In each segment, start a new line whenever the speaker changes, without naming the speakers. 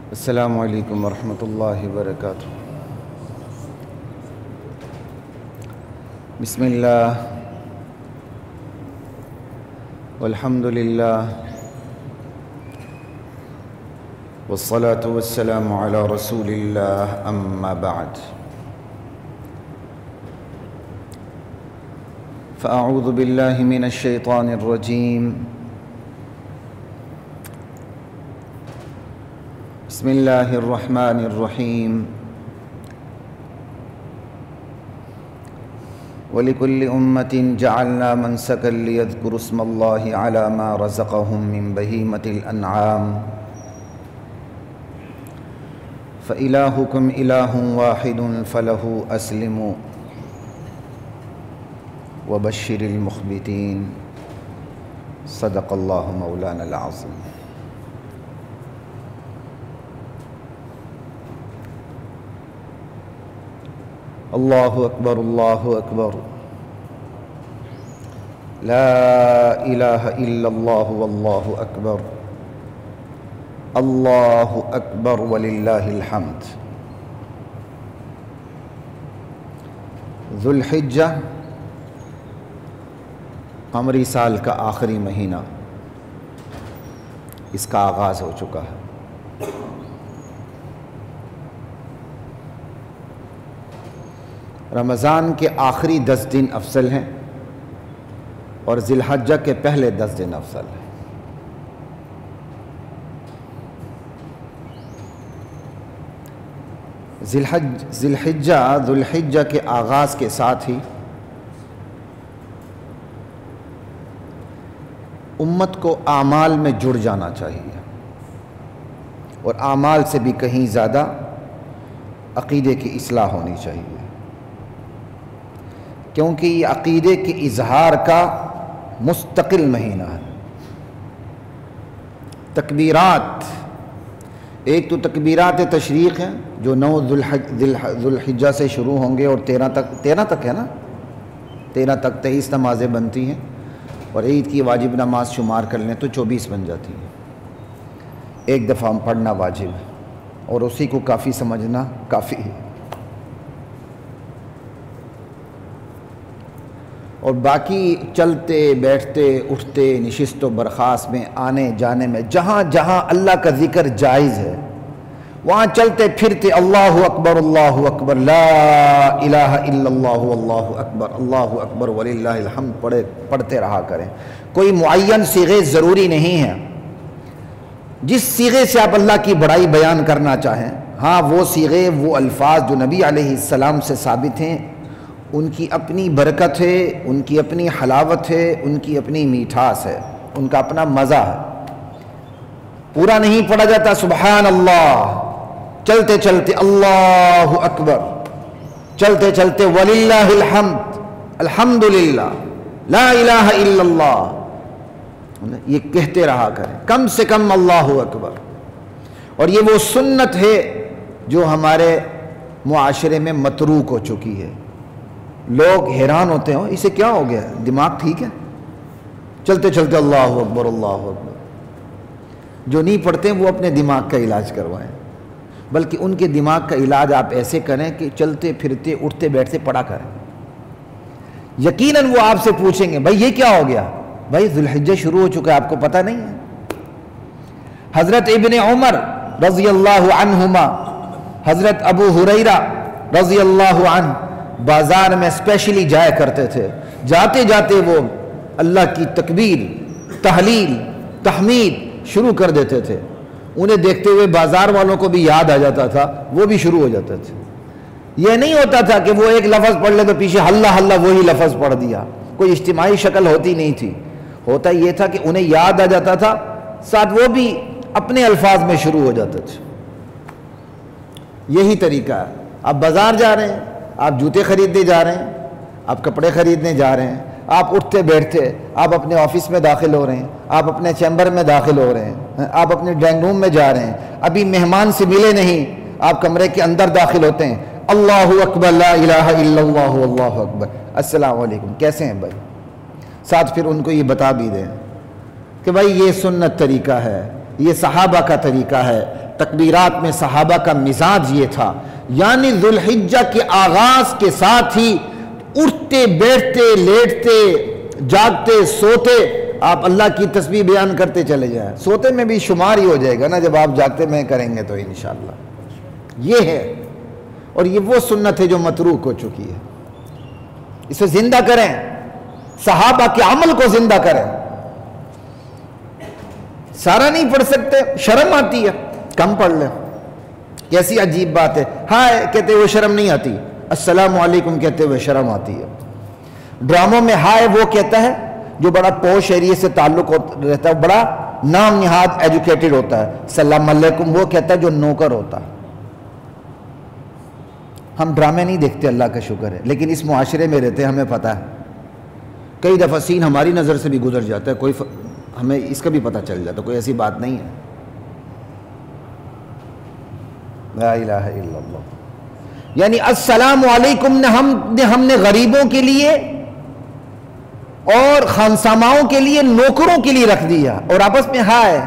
السلام علیکم ورحمۃ اللہ وبرکاتہ۔ بسم اللہ والحمد للہ والصلاة والسلام علی رسول اللہ، اما بعد فاعوذ باللہ من الشیطان الرجیم۔ بسم اللہ الرحمن الرحیم۔ وَلِكُلِّ أُمَّةٍ جَعَلْنَا مَنْسَكًا لِيَذْكُرُوا اسْمَ اللَّهِ عَلَى مَا رَزَقَهُم مِّن بَهِيمَةِ الْأَنْعَامِ فَإِلَٰهُكُمْ إِلَٰهٌ وَاحِدٌ فَلَهُ أَسْلِمُوا وَبَشِّرِ الْمُخْبِتِينَ۔ صدق اللہ مولانا العظیم۔ اللہ اکبر، اللہ اکبر، لا الہ الا اللہ واللہ اکبر، اللہ اکبر وللہ الحمد۔ ذو الحجہ قمری سال کا آخری مہینہ، اس کا آغاز ہو چکا ہے۔ رمضان کے آخری 10 دن افضل ہیں اور ذی الحجہ کے پہلے 10 دن افضل ہیں۔ ذی الحجہ کے آغاز کے ساتھ ہی امت کو اعمال میں جڑ جانا چاہیے، اور اعمال سے بھی کہیں زیادہ عقیدے کی اصلاح ہونی چاہیے، کیونکہ یہ عقیدے کے اظہار کا مستقل مہینہ ہے۔ تکبیرات، ایک تو تکبیرات تشریق ہیں جو 9 ذو الحجہ سے شروع ہوں گے اور 13 تک ہے نا، 13 تک 23 نمازیں بنتی ہیں، اور عید کی واجب نماز شمار کر لیں تو 24 بن جاتی ہیں۔ ایک دفعہ پڑھنا واجب ہے اور اسی کو کافی سمجھنا کافی ہے، اور باقی چلتے بیٹھتے اٹھتے نشست و برخاست میں آنے جانے میں جہاں جہاں اللہ کا ذکر جائز ہے وہاں چلتے پھرتے اللہ اکبر لا الہ الا اللہ اللہ اکبر وللہ الحمد پڑھتے رہا کریں۔ کوئی معین صیغے ضروری نہیں ہیں، جس صیغے سے آپ اللہ کی بڑائی بیان کرنا چاہیں، ہاں وہ صیغے، وہ الفاظ جو نبی علیہ السلام سے ثابت ہیں، ان کی اپنی برکت ہے، ان کی اپنی حلاوت ہے، ان کی اپنی میٹھاس ہے، ان کا اپنا مزہ ہے۔ پورا نہیں پڑھا جاتا سبحان اللہ، چلتے چلتے اللہ اکبر، چلتے چلتے وللہ الحمد، الحمدللہ، لا الہ الا اللہ، یہ کہتے رہا کریں، کم سے کم اللہ اکبر۔ اور یہ وہ سنت ہے جو ہمارے معاشرے میں متروک ہو چکی ہے۔ لوگ حیران ہوتے ہیں اسے کیا ہو گیا، دماغ ٹھیک ہے، چلتے چلتے اللہ اکبر اللہ اکبر۔ جو نہیں پڑھتے وہ اپنے دماغ کا علاج کروائیں، بلکہ ان کے دماغ کا علاج آپ ایسے کریں کہ چلتے پھرتے اٹھتے بیٹھتے پڑھا کریں۔ یقیناً وہ آپ سے پوچھیں گے بھائی یہ کیا ہو گیا، بھائی ذو الحجہ شروع ہو چکا ہے، آپ کو پتہ نہیں ہے؟ حضرت ابن عمر رضی اللہ عنہما، حضرت ابو ہریرہ رضی اللہ عنہ بازار میں اسپیشلی جایا کرتے تھے، جاتے جاتے وہ اللہ کی تکبیر، تحلیل، تحمید شروع کر دیتے تھے۔ انہیں دیکھتے ہوئے بازار والوں کو بھی یاد آ جاتا تھا، وہ بھی شروع ہو جاتے تھے۔ یہ نہیں ہوتا تھا کہ وہ ایک لفظ پڑھ لے تو پیچھے ہلا ہلا وہی لفظ پڑھ دیا، کوئی اجتماعی شکل ہوتی نہیں تھی۔ ہوتا یہ تھا کہ انہیں یاد آ جاتا تھا، ساتھ وہ بھی اپنے الفاظ میں شروع ہو جاتے تھے۔ یہی طریقہ ہے۔ آپ بازار جا رہے ہیں، آپ جوتے خریدنے جا رہے ہیں، آپ کپڑے خریدنے جا رہے ہیں، آپ اٹھتے بیٹھتے، آپ اپنے آفس میں داخل ہو رہے ہیں، آپ اپنے چیمبر میں داخل ہو رہے ہیں، آپ اپنے ڈرائنگ روم میں جا رہے ہیں، ابھی مہمان سے ملے نہیں، آپ کمرے کے اندر داخل ہوتے ہیں، اللہ اکبر لا الہ الا اللہ اللہ اکبر، السلام علیکم، کیسے ہیں بھائی؟ ساتھ پھر ان کو یہ بتا بھی دیں کہ بھائی یہ سنت طریقہ ہے، یہ صحابہ کا طریقہ ہے، تکبیرات میں صحابہ کا مزاج یہ تھا، یعنی ذو الحجہ کے آغاز کے ساتھ ہی اٹھتے بیٹھتے لیٹتے جاگتے سوتے آپ اللہ کی تسبیح بیان کرتے چلے جائیں، سوتے میں بھی شمار ہی ہو جائے گا نا جب آپ جاگتے میں کریں گے تو انشاءاللہ۔ یہ ہے، اور یہ وہ سنت ہے جو متروک ہو چکی ہے، اسے زندہ کریں، صحابہ کے عمل کو زندہ کریں۔ سارا نہیں پڑھ سکتے، شرم آتی ہے، کم پڑھ لیں، کیسی عجیب بات ہے، ہائے کہتے ہوئے شرم نہیں آتی، السلام علیکم کہتے ہوئے شرم آتی ہے۔ ڈراموں میں ہائے وہ کہتا ہے جو بڑا پوش ایریے سے تعلق رہتا ہے، بڑا نام نہاد ایجوکیٹڈ ہوتا ہے، السلام علیکم وہ کہتا ہے جو نوکر ہوتا ہے۔ ہم ڈرامے نہیں دیکھتے، اللہ کا شکر ہے، لیکن اس معاشرے میں رہتے ہمیں پتہ ہے، کئی دفعہ سین ہماری نظر سے بھی گزر جاتا ہے، ہمیں اس کا بھی پتہ چل جاتا ہے، کوئی ایسی بات نہیں ہے۔ لا الہ الا اللہ، یعنی السلام علیکم ہم نے غریبوں کے لیے اور خانساماؤں کے لیے، نوکروں کے لیے رکھ دیا، اور آپس میں ہائے،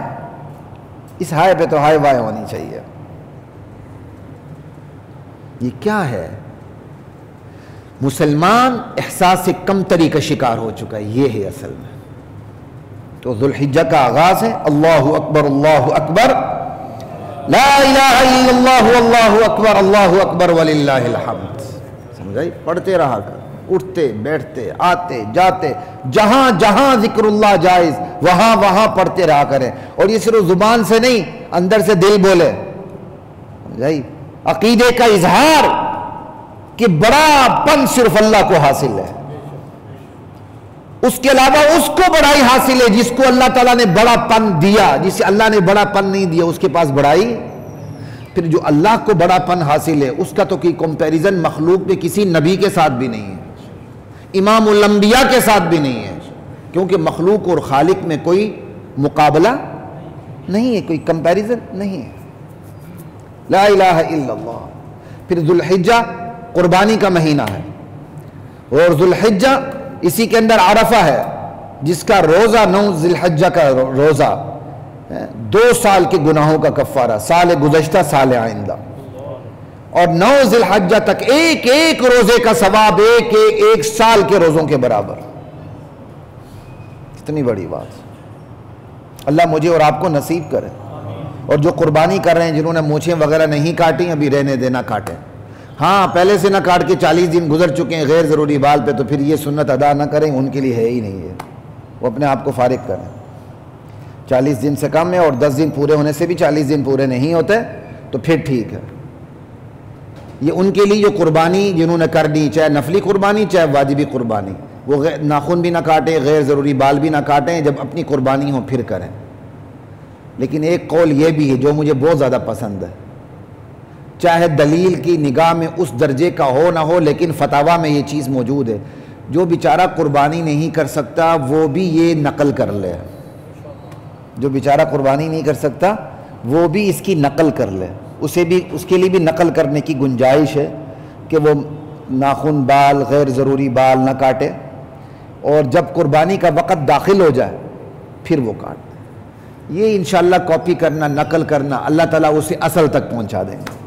اس ہائے پہ تو ہائے وائے ہونی چاہیے۔ یہ کیا ہے؟ مسلمان احساس کمتری کا شکار ہو چکا ہے، یہ ہے اصل میں۔ تو ذو الحجہ کا آغاز ہے، اللہ اکبر اللہ اکبر، لا الہ الا اللہ واللہ اکبر اللہ اکبر وللہ الحمد، سمجھائی؟ پڑھتے رہا کر، اٹھتے بیٹھتے آتے جاتے، جہاں جہاں ذکر اللہ جائز وہاں وہاں پڑھتے رہا کریں، اور یہ صرف زبان سے نہیں، اندر سے دل بولے، سمجھائی؟ عقیدے کا اظہار کہ بڑا پن صرف اللہ کو حاصل ہے، اس کے علاوہ اس کو بڑائی حاصل ہے جس کو اللہ تعالیٰ نے بڑا پن دیا، جسے اللہ نے بڑا پن نہیں دیا اس کے پاس بڑائی۔ پھر جو اللہ کو بڑا پن حاصل ہے اس کا تو کوئی کمپیریزن مخلوق میں کسی نبی کے ساتھ بھی نہیں ہے، امام الانبیاء کے ساتھ بھی نہیں ہے، کیونکہ مخلوق اور خالق میں کوئی مقابلہ نہیں ہے، کوئی کمپیریزن نہیں ہے۔ لا الہ الا اللہ۔ پھر ذو الحجہ قربانی کا مہینہ ہے، اور ذو الحجہ اسی کے اندر عرفہ ہے، جس کا روزہ 9 ذی الحجہ کا روزہ 2 سال کے گناہوں کا کفارہ، سال گزشتہ سال آئندہ، اور 9 ذی الحجہ تک ایک ایک روزے کا ثواب ایک سال کے روزوں کے برابر۔ اتنی بڑی بات اللہ مجھے اور آپ کو نصیب کرے۔ اور جو قربانی کر رہے ہیں، جنہوں نے مونچھیں وغیرہ نہیں کاٹی، ابھی رہنے دینا کاٹیں، ہاں پہلے سے نہ کاٹ کے 40 دن گزر چکے ہیں غیر ضروری بال پہ، تو پھر یہ سنت ادا نہ کریں، ان کے لیے ہے ہی نہیں ہے، وہ اپنے آپ کو فارغ کریں۔ 40 دن سے کم ہے، اور 10 دن پورے ہونے سے بھی 40 دن پورے نہیں ہوتے تو پھر ٹھیک ہے۔ یہ ان کے لیے جو قربانی جنہوں نے کر دی، چاہے نفلی قربانی چاہے واجبی قربانی، وہ ناخن بھی نہ کاٹیں، غیر ضروری بال بھی نہ کاٹیں، جب اپنی قربانی ہو پھر کریں۔ لیکن ایک قول یہ بھی ہے جو مجھے بہت زیادہ پسند ہے، چاہے دلیل کی نگاہ میں اس درجے کا ہو نہ ہو، لیکن فتاویٰ میں یہ چیز موجود ہے، جو بیچارہ قربانی نہیں کر سکتا وہ بھی یہ نقل کر لے، جو بیچارہ قربانی نہیں کر سکتا وہ بھی اس کی نقل کر لے، اس کے لیے بھی نقل کرنے کی گنجائش ہے کہ وہ ناخن بال غیر ضروری بال نہ کاٹے، اور جب قربانی کا وقت داخل ہو جائے پھر وہ کاٹ۔ یہ انشاءاللہ کاپی کرنا، نقل کرنا، اللہ تعالیٰ اسے اصل تک پہنچا دیں گے،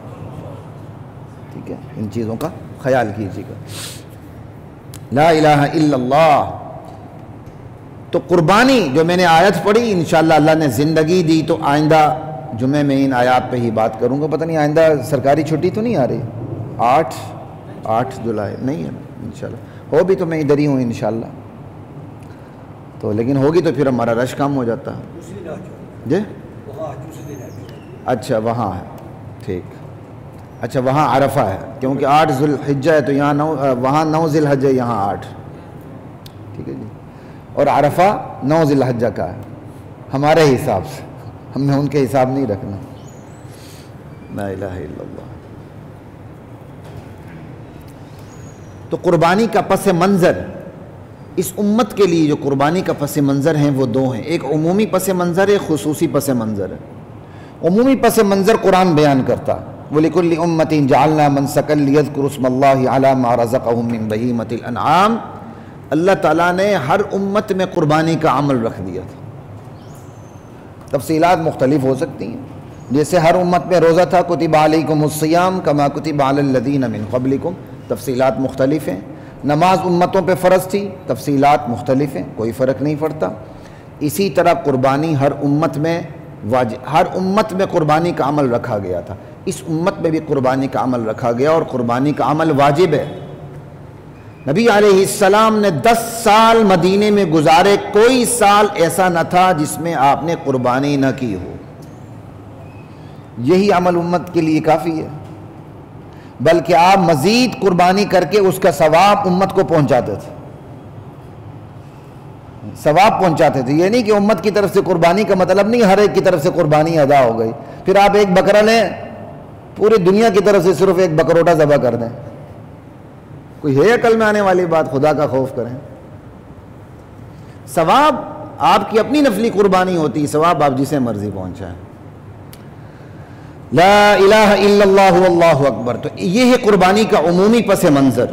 ٹھیک ہے؟ ان چیزوں کا خیال کیجیے گا۔ لا الہ الا اللہ۔ تو قربانی جو میں نے آیت پڑھی، انشاءاللہ اللہ نے زندگی دی تو آئندہ جمعے میں ان آیات پہ ہی بات کروں گا۔ پتہ نہیں آئندہ سرکاری چھٹی تو نہیں آ رہی، 8 جولائی نہیں ہے انشاءاللہ، ہو بھی تو میں ادھر ہی ہوں انشاءاللہ، تو لیکن ہوگی تو پھر ہمارا رش کم ہو جاتا ہے جی۔ اچھا وہاں ہے، ٹھیک، اچھا وہاں عرفہ ہے، کیونکہ 8 ذی الحجہ ہے تو یہاں وہاں 9 ذی الحجہ، یہاں 8، ٹھیک ہے جی۔ اور عرفہ 9 ذی الحجہ کا ہے ہمارے حساب سے، ہم نے ان کے حساب نہیں رکھنا۔ لا الہ الا اللہ۔ تو قربانی کا پس منظر، اس امت کے لیے جو قربانی کا پس منظر ہیں وہ 2 ہیں، ایک عمومی پس منظر ہے، خصوصی پس منظر ہے۔ عمومی پس منظر قرآن بیان کرتا، وَلِكُلِّ أُمَّةٍ جَعَلْنَا مَنْسَكًا لِيَذْكُرُوا اسْمَ اللَّهِ عَلَى مَا رَزَقَهُم مِّن بَهِيمَةِ الْأَنْعَامِ۔ اللہ تعالیٰ نے ہر امت میں قربانی کا عمل رکھ دیا تھا، تفصیلات مختلف ہو سکتی ہیں، جیسے ہر امت میں روزہ تھا، کتب علیکم الصیام کما کتب علی الذین من قبلکم، تفصیلات مختلف ہیں۔ نماز امتوں پہ فرض تھی، تفصیلات مختلف ہیں، کوئی فرق نہیں پڑتا۔ اسی طرح قربانی ہر امت میں ہر امت میں قربانی کا عمل رکھا گیا تھا، اس امت میں بھی قربانی کا عمل رکھا گیا، اور قربانی کا عمل واجب ہے۔ نبی علیہ السلام نے 10 سال مدینے میں گزارے، کوئی سال ایسا نہ تھا جس میں آپ نے قربانی نہ کی ہو۔ یہی عمل امت کے لیے کافی ہے، بلکہ آپ مزید قربانی کر کے اس کا ثواب امت کو پہنچاتے تھے، ثواب پہنچاتے تھے۔ یہ نہیں کہ امت کی طرف سے قربانی کا مطلب نہیں ہر ایک کی طرف سے قربانی ادا ہو گئی، پھر آپ ایک بکرا لیں پوری دنیا کی طرف سے صرف ایک بکروٹا ذبح کر دیں، کوئی ہے عقل میں آنے والی بات؟ خدا کا خوف کریں۔ ثواب آپ کی اپنی نفلی قربانی ہوتی، ثواب آپ جسے مرضی پہنچائیں۔ لا الہ الا اللہ واللہ اکبر۔ تو یہ ہے قربانی کا عمومی پس منظر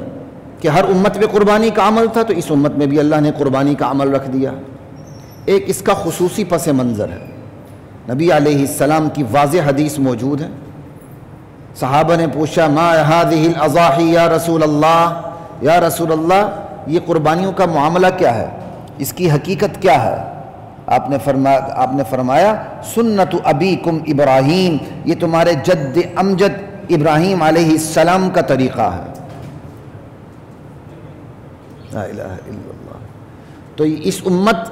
کہ ہر امت میں قربانی کا عمل تھا، تو اس امت میں بھی اللہ نے قربانی کا عمل رکھ دیا۔ ایک اس کا خصوصی پس منظر ہے، نبی علیہ السلام کی واضح حدیث موجود ہے۔ صحابہ نے پوچھا ما هذه الاضاحی یا رسول اللہ، یا رسول اللہ یہ قربانیوں کا معاملہ کیا ہے، اس کی حقیقت کیا ہے؟ آپ نے فرمایا سنت ابیکم ابراہیم، یہ تمہارے جد امجد ابراہیم علیہ السلام کا طریقہ ہے۔ لا الہ الا اللہ۔ تو اس امت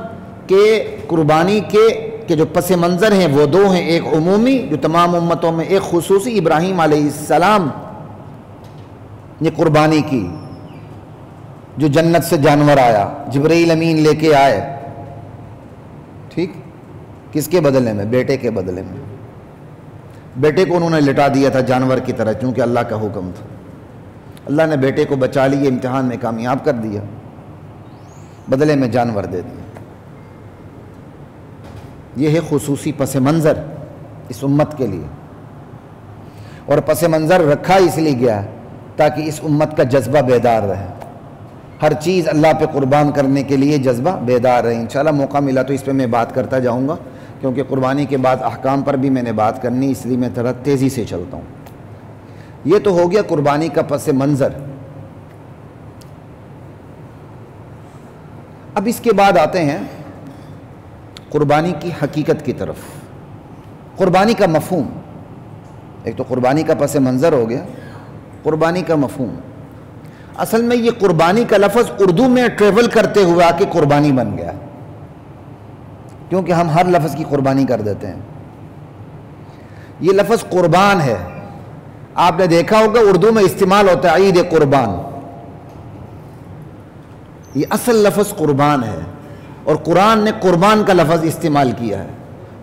کے قربانی کے جو پس منظر ہیں وہ دو ہیں، ایک عمومی جو تمام امتوں میں، ایک خصوصی ابراہیم علیہ السلام نے قربانی کی، جو جنت سے جانور آیا، جبرائیل امین لے کے آئے، ٹھیک، کس کے بدلے میں؟ بیٹے کے بدلے میں۔ بیٹے کو انہوں نے لٹا دیا تھا جانور کی طرح، چونکہ اللہ کا حکم تھا۔ اللہ نے بیٹے کو بچا لیے، امتحان میں کامیاب کر دیا، بدلے میں جانور دے دیا۔ یہ ہے خصوصی پس منظر اس امت کے لیے، اور پس منظر رکھا اس لیے گیا تاکہ اس امت کا جذبہ بیدار رہے، ہر چیز اللہ پہ قربان کرنے کے لیے جذبہ بیدار رہے۔ انشاءاللہ موقع ملا تو اس پہ میں بات کرتا جاؤں گا، کیونکہ قربانی کے بعد احکام پر بھی میں نے بات کرنی، اس لیے میں تھوڑا تیزی سے چلتا ہوں۔ یہ تو ہو گیا قربانی کا پس منظر۔ اب اس کے بعد آتے ہیں قربانی کی حقیقت کی طرف، قربانی کا مفہوم۔ ایک تو قربانی کا پس منظر ہو گیا، قربانی کا مفہوم۔ اصل میں یہ قربانی کا لفظ اردو میں ٹریول کرتے ہوئے آ کے قربانی بن گیا، کیونکہ ہم ہر لفظ کی قربانی کر دیتے ہیں۔ یہ لفظ قربان ہے، آپ نے دیکھا ہوگا اردو میں استعمال ہوتا ہے عید قربان، یہ اصل لفظ قربان ہے، اور قرآن نے قربان کا لفظ استعمال کیا ہے۔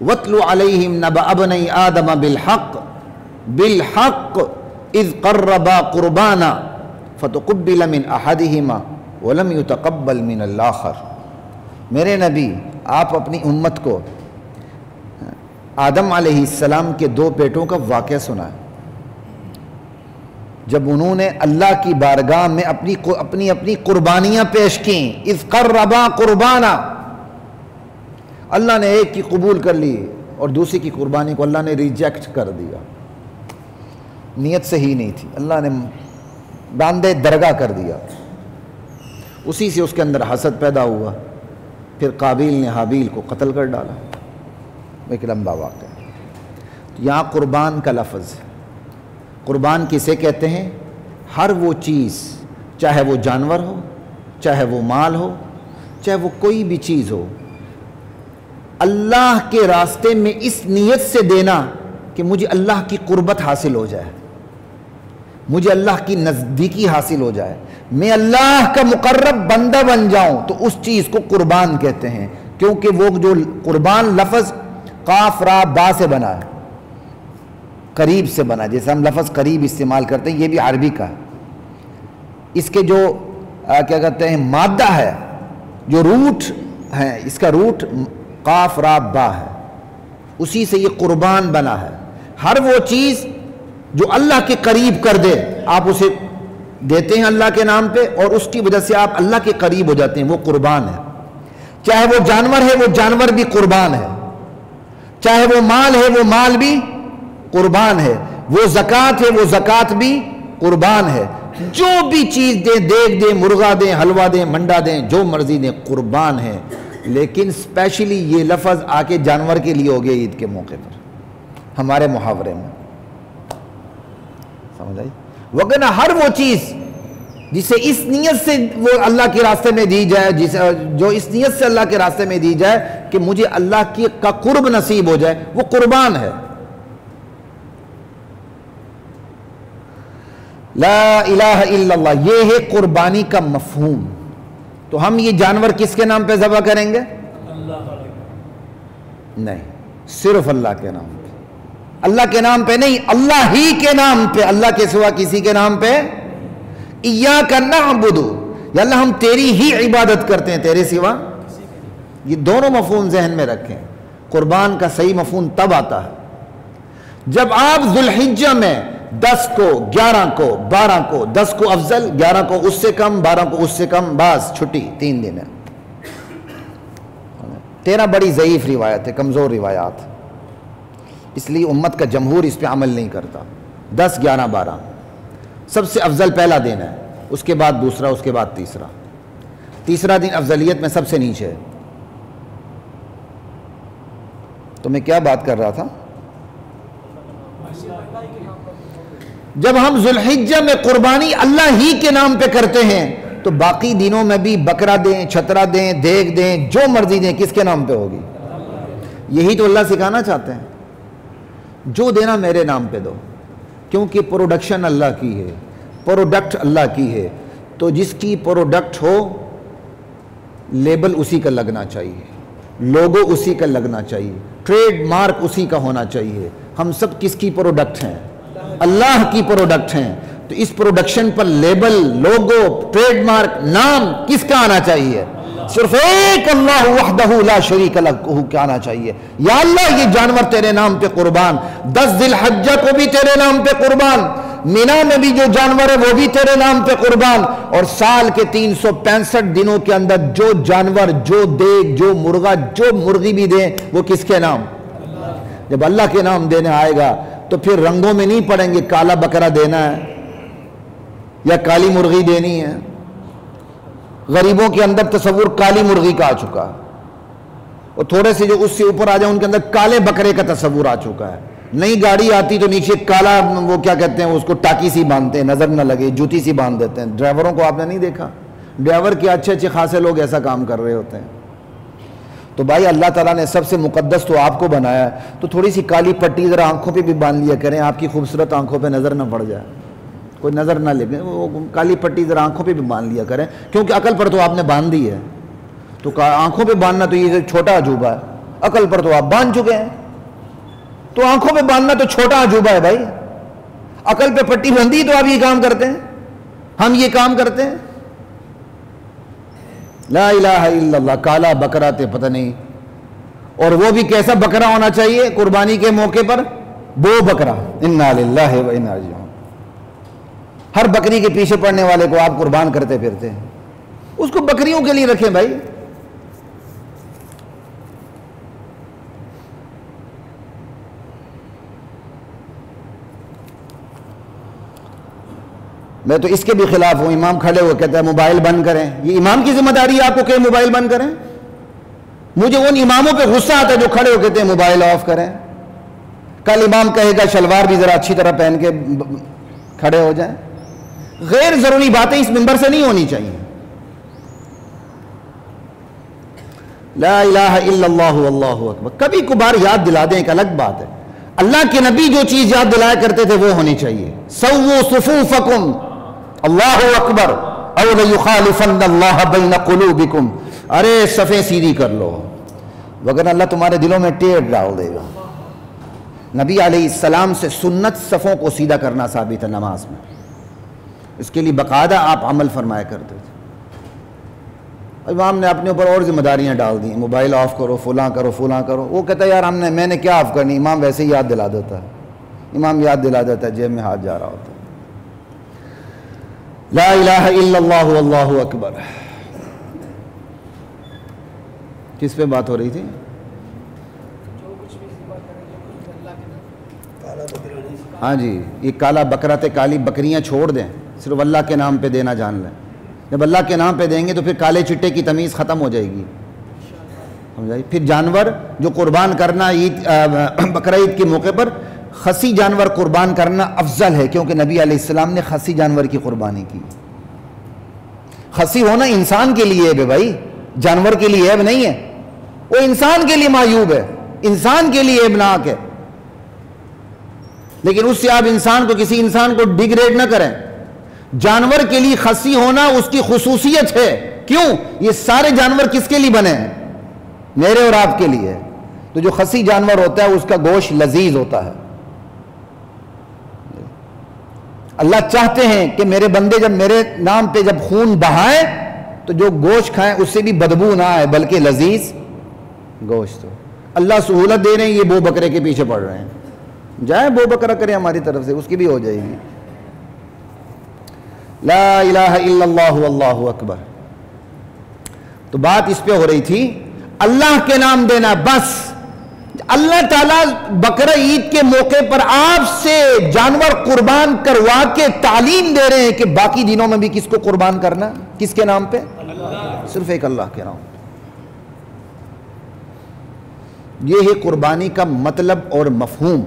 وَاتْلُ عَلَيْهِمْ نَبَأَ ابْنَيْ آدَمَ بِالْحَقِّ إِذْ قَرَّبَا قُرْبَانًا فَتُقُبِّلَ مِنْ أَحَدِهِمَا وَلَمْ يُتَقَبَّلْ مِنَ الْآخَرِ۔ میرے نبی آپ اپنی امت کو آدم علیہ السلام کے 2 بیٹوں کا واقعہ سنائیں، جب انہوں نے اللہ کی بارگاہ میں اپنی قربانیاں پیش کیں۔ اذ قربا قربانا، اللہ نے ایک کی قبول کر لی اور دوسری کی قربانی کو اللہ نے ریجیکٹ کر دیا، نیت صحیح نہیں تھی، اللہ نے باندھے درگاہ کر دیا۔ اسی سے اس کے اندر حسد پیدا ہوا، پھر قابیل نے حابیل کو قتل کر ڈالا، ایک لمبا واقعہ۔ یہاں قربان کا لفظ، قربان کسے کہتے ہیں؟ ہر وہ چیز، چاہے وہ جانور ہو، چاہے وہ مال ہو، چاہے وہ کوئی بھی چیز ہو، اللہ کے راستے میں اس نیت سے دینا کہ مجھے اللہ کی قربت حاصل ہو جائے، مجھے اللہ کی نزدیکی حاصل ہو جائے، میں اللہ کا مقرب بندہ بن جاؤں، تو اس چیز کو قربان کہتے ہیں۔ کیونکہ وہ جو قربان لفظ قاف را با سے بنا ہے، قریب سے بنا، جیسے ہم لفظ قریب استعمال کرتے ہیں، یہ بھی عربی کا ہے۔ اس کے جو کیا کہتے ہیں مادہ ہے، جو روٹ ہے، اس کا روٹ قاف را با ہے، اسی سے یہ قربان بنا ہے۔ ہر وہ چیز جو اللہ کے قریب کر دے، آپ اسے دیتے ہیں اللہ کے نام پہ، اور اس کی وجہ سے آپ اللہ کے قریب ہو جاتے ہیں، وہ قربان ہے۔ چاہے وہ جانور ہے، وہ جانور بھی قربان ہے، چاہے وہ مال ہے، وہ مال بھی قربان ہے، وہ زکوٰۃ ہے، وہ زکوٰۃ بھی قربان ہے، جو بھی چیز دیں، دیگ دیں، مرغا دیں، حلوہ دیں، منڈا دیں، جو مرضی دیں، قربان ہے۔ لیکن اسپیشلی یہ لفظ آ کے جانور کے لیے ہو گیا عید کے موقع پر ہمارے محاورے میں، سمجھ آئی؟ وگرنہ ہر وہ چیز جسے اس نیت سے وہ اللہ کے راستے میں دی جائے، جو اس نیت سے اللہ کے راستے میں دی جائے کہ مجھے اللہ کا قرب نصیب ہو جائے، وہ قربان ہے۔ لا الہ الا اللہ، یہ ہے قربانی کا مفہوم۔ تو ہم یہ جانور کس کے نام پہ ذبح کریں گے؟ نہیں، صرف اللہ کے نام پہ، اللہ کے نام پہ نہیں، اللہ ہی کے نام پہ، اللہ کے سوا کسی کے نام پہ۔ ایاک نعبد، یا اللہ ہم تیری ہی عبادت کرتے ہیں، تیرے سوا۔ یہ دونوں مفہوم ذہن میں رکھیں۔ قربان کا صحیح مفہوم تب آتا ہے جب آپ ذو الحجہ میں 10 کو، 11 کو، 12 کو، 10 کو افضل، 11 کو اس سے کم، 12 کو اس سے کم، بعض چھٹی 3 دن ہے۔ 13 بڑی ضعیف روایت ہے، کمزور روایات، اس لیے امت کا جمہور اس پہ عمل نہیں کرتا۔ 10، 11، 12 سب سے افضل پہلا دن ہے، اس کے بعد دوسرا، اس کے بعد تیسرا۔ تیسرا دن افضلیت میں سب سے نیچے ہے۔ تو میں کیا بات کر رہا تھا؟ جب ہم ذو الحجہ میں قربانی اللہ ہی کے نام پہ کرتے ہیں تو باقی دنوں میں بھی بکرا دیں، چھترا دیں، دیگ دیں، جو مرضی دیں، کس کے نام پہ ہوگی؟ یہی تو اللہ سکھانا چاہتے ہیں، جو دینا میرے نام پہ دو، کیونکہ پروڈکشن اللہ کی ہے، پروڈکٹ اللہ کی ہے، تو جس کی پروڈکٹ ہو لیبل اسی کا لگنا چاہیے، لوگو اسی کا لگنا چاہیے، ٹریڈ مارک اسی کا ہونا چاہیے۔ ہم سب کس کی پروڈکٹ ہیں؟ اللہ کی پروڈکٹ ہیں، تو اس پروڈکشن پر لیبل، لوگو، ٹریڈ مارک، نام کس کا آنا چاہیے؟ صرف ایک اللہ وحدہ لا شریک لہ کا آنا چاہیے۔ یا اللہ یہ جانور تیرے نام پہ قربان، 10 ذی الحجہ کو بھی تیرے نام پہ قربان، مینا میں بھی جو جانور ہے وہ بھی تیرے نام پہ قربان، اور سال کے 365 دنوں کے اندر جو جانور، جو دیگ، جو مرغا، جو مرغی بھی دیں، وہ کس کے نام؟ جب اللہ کے نام دینے آئے گا تو پھر رنگوں میں نہیں پڑیں گے، کالا بکرا دینا ہے یا کالی مرغی دینی ہے۔ غریبوں کے اندر تصور کالی مرغی کا آ چکا ہے، اور تھوڑے سے جو اس سے اوپر آ جائیں ان کے اندر کالے بکرے کا تصور آ چکا ہے۔ نئی گاڑی آتی تو نیچے کالا، وہ کیا کہتے ہیں اس کو، ٹاکی سی باندھتے ہیں، نظر نہ لگے، جوتی سی باندھ دیتے ہیں۔ ڈرائیوروں کو آپ نے نہیں دیکھا؟ ڈرائیور کے اچھے اچھے خاصے لوگ ایسا کام کر رہے ہوتے ہیں۔ تو بھائی اللہ تعالیٰ نے سب سے مقدس تو آپ کو بنایا ہے، تو تھوڑی سی کالی پٹی ذرا آنکھوں پہ بھی باندھ لیا کریں، آپ کی خوبصورت آنکھوں پہ نظر نہ پڑ جائے، کوئی نظر نہ لگے، وہ کالی پٹی ذرا آنکھوں پہ بھی باندھ لیا کریں، کیونکہ عقل پر تو آپ نے باندھ دی ہے، تو آنکھوں پہ باندھنا تو یہ چھوٹا عجوبہ ہے، عقل پر تو آپ باندھ چکے ہیں، تو آنکھوں پہ باندھنا تو چھوٹا عجوبہ ہے بھائی۔ عقل پہ پٹی بندھی تو آپ یہ کام کرتے ہیں، ہم یہ کام کرتے ہیں۔ لا الہ الا اللہ، کالا بکرا تے پتہ نہیں، اور وہ بھی کیسا بکرا ہونا چاہیے قربانی کے موقع پر؟ بو بکرا، انا للہ و انا الیہ راجعون۔ ہر بکری کے پیچھے پڑنے والے کو آپ قربان کرتے پھرتے ہیں، اس کو بکریوں کے لیے رکھیں بھائی۔ میں تو اس کے بھی خلاف ہوں، امام کھڑے ہوئے کہتا ہے موبائل بند کریں۔ یہ امام کی ذمہ داری ہے آپ کو کہ موبائل بند کریں؟ مجھے ان اماموں پہ غصہ آتا ہے جو کھڑے ہو کہتے ہیں موبائل آف کریں۔ کل امام کہے گا شلوار بھی ذرا اچھی طرح پہن کے کھڑے ہو جائیں۔ غیر ضروری باتیں اس منبر سے نہیں ہونی چاہیے۔ لا الہ الا اللہ واللہ اکبر، کبھی کبھار یاد دلا دیں، ایک الگ بات ہے۔ اللہ کے نبی جو چیز یاد دلایا کرتے تھے وہ ہونی چاہیے۔ سووا صفوفکم، اللہ اکبر، او لیخالفن اللہ بین قلوبکم، ارے صفیں سیدھی کر لو، وگرنہ اللہ تمہارے دلوں میں ٹیڑھ ڈال دے گا۔ نبی علیہ السلام سے سنت صفوں کو سیدھا کرنا ثابت ہے نماز میں، اس کے لیے باقاعدہ آپ عمل فرمایا کرتے تھے۔ امام نے اپنے اوپر اور ذمہ داریاں ڈال دی، موبائل آف کرو، فلاں کرو، فلاں کرو۔ وہ کہتا ہے یار میں نے کیا آف کرنی، امام ویسے ہی یاد دلا دیتا ہے، امام یاد دلا دیتا ہے، جیب میں ہاتھ جا رہا ہوتا ہے۔ لا الہ الا اللہ واللہ اکبر۔ کس پہ بات ہو رہی تھی؟ ہاں جی، یہ کالا بکرا تے کالی بکریاں چھوڑ دیں، صرف اللہ کے نام پہ دینا جان لیں. جب اللہ کے نام پہ دیں گے تو پھر کالے چٹے کی تمیز ختم ہو جائے گی. سمجھائی؟ پھر جانور جو قربان کرنا بقرہ عید کے موقع پر خسی جانور قربان کرنا افضل ہے، کیونکہ نبی علیہ السلام نے خسی جانور کی قربانی کی. خسی ہونا انسان کے لیے ہے بھائی، جانور کے لیے عیب نہیں ہے. وہ انسان کے لیے معیوب ہے، انسان کے لیے عیبناک ہے، لیکن اس سے آپ انسان کو، کسی انسان کو ڈیگریڈ نہ کریں. جانور کے لیے خسی ہونا اس کی خصوصیت ہے. کیوں؟ یہ سارے جانور کس کے لیے بنے ہیں؟ میرے اور آپ کے لیے. تو جو خسی جانور ہوتا ہے اس کا گوشت لذیذ ہوتا ہے. اللہ چاہتے ہیں کہ میرے بندے جب میرے نام پہ جب خون بہائیں تو جو گوشت کھائیں اس سے بھی بدبو نہ آئے، بلکہ لذیذ گوشت ہو. اللہ سہولت دے رہے ہیں، یہ بو بکرے کے پیچھے پڑ رہے ہیں. جائیں بو بکرا کریں ہماری طرف سے، اس کی بھی ہو جائے گی. لا الہ الا اللہ واللہ اکبر. تو بات اس پہ ہو رہی تھی اللہ کے نام دینا. بس اللہ تعالیٰ بقرہ عید کے موقع پر آپ سے جانور قربان کروا کے تعلیم دے رہے ہیں کہ باقی دنوں میں بھی کس کو قربان کرنا؟ کس کے نام پہ؟ صرف ایک اللہ کے نام. یہ ہے قربانی کا مطلب اور مفہوم.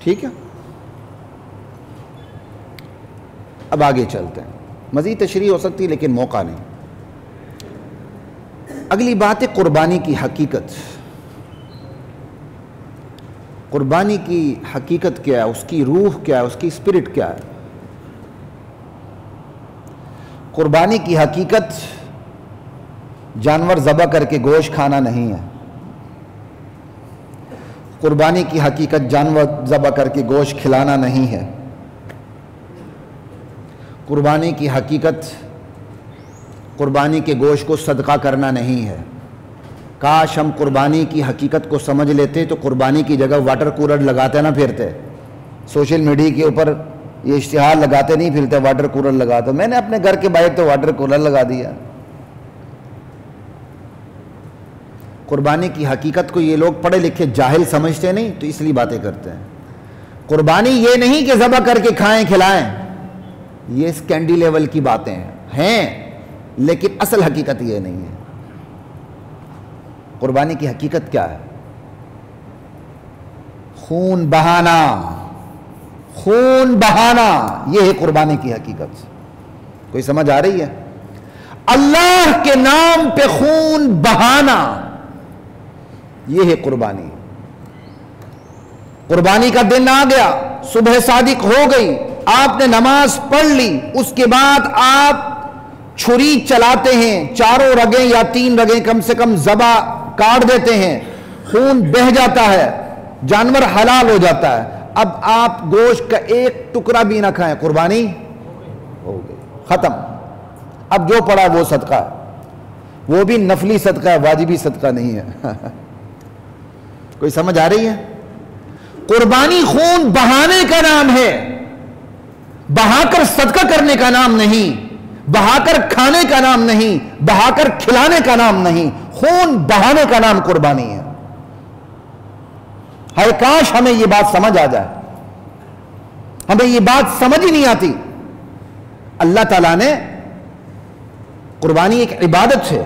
ٹھیک ہے، اب آگے چلتے ہیں. مزید تشریح ہو سکتی لیکن موقع نہیں. اگلی بات ہے قربانی کی حقیقت. قربانی کی حقیقت کیا ہے؟ اس کی روح کیا ہے؟ اس کی اسپرٹ کیا ہے؟ قربانی کی حقیقت جانور ذبح کر کے گوشت کھانا نہیں ہے. قربانی کی حقیقت جانور ذبح کر کے گوشت کھلانا نہیں ہے. قربانی کی حقیقت قربانی کے گوشت کو صدقہ کرنا نہیں ہے. کاش ہم قربانی کی حقیقت کو سمجھ لیتے تو قربانی کی جگہ واٹر کولر لگاتے نہ پھرتے. سوشل میڈیا کے اوپر یہ اشتہار لگاتے نہیں پھرتے واٹر کولر لگاتے. میں نے اپنے گھر کے باہر تو واٹر کولر لگا دیا. قربانی کی حقیقت کو یہ لوگ پڑھے لکھے جاہل سمجھتے نہیں تو اس لیے باتیں کرتے ہیں. قربانی یہ نہیں کہ ذبح کر کے کھائیں کھلائیں، یہ سکینڈی لیول کی باتیں ہیں لیکن اصل حقیقت یہ نہیں ہے. قربانی کی حقیقت کیا ہے؟ خون بہانا. خون بہانا یہ ہے قربانی کی حقیقت. کوئی سمجھ آ رہی ہے؟ اللہ کے نام پہ خون بہانا یہ ہے قربانی. قربانی کا دن آ گیا، صبح صادق ہو گئی، آپ نے نماز پڑھ لی، اس کے بعد آپ چھری چلاتے ہیں، 4 رگیں یا 3 رگیں کم سے کم ذبح کاٹ دیتے ہیں، خون بہہ جاتا ہے، جانور حلال ہو جاتا ہے. اب آپ گوشت کا ایک ٹکڑا بھی نہ کھائیں، قربانی ہو گئی، ختم. اب جو پڑا وہ صدقہ ہے، وہ بھی نفلی صدقہ ہے، واجبی صدقہ نہیں ہے. کوئی سمجھ آ رہی ہے؟ قربانی خون بہانے کا نام ہے، بہا کر صدقہ کرنے کا نام نہیں، بہا کر کھانے کا نام نہیں، بہا کر کھلانے کا نام نہیں. خون بہانے کا نام قربانی ہے. ہائے کاش ہمیں یہ بات سمجھ آ جائے. ہمیں یہ بات سمجھ ہی نہیں آتی. اللہ تعالیٰ نے قربانی ایک عبادت ہے.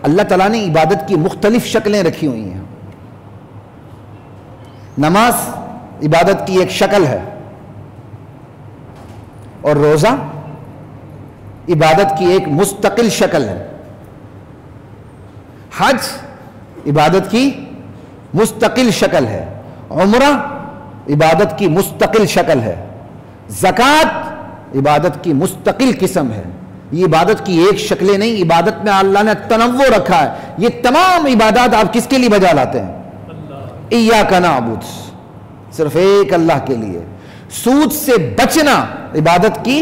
اللہ تعالیٰ نے عبادت کی مختلف شکلیں رکھی ہوئی ہیں. نماز عبادت کی ایک شکل ہے، اور روزہ عبادت کی ایک مستقل شکل ہے. حج عبادت کی مستقل شکل ہے. عمرہ عبادت کی مستقل شکل ہے. زکوٰۃ عبادت کی مستقل قسم ہے. یہ عبادت کی ایک شکلیں نہیں، عبادت میں اللہ نے تنوع رکھا ہے. یہ تمام عبادات آپ کس کے لیے بجا لاتے ہیں؟ ایاک نعبد، صرف ایک اللہ کے لیے. سود سے بچنا عبادت کی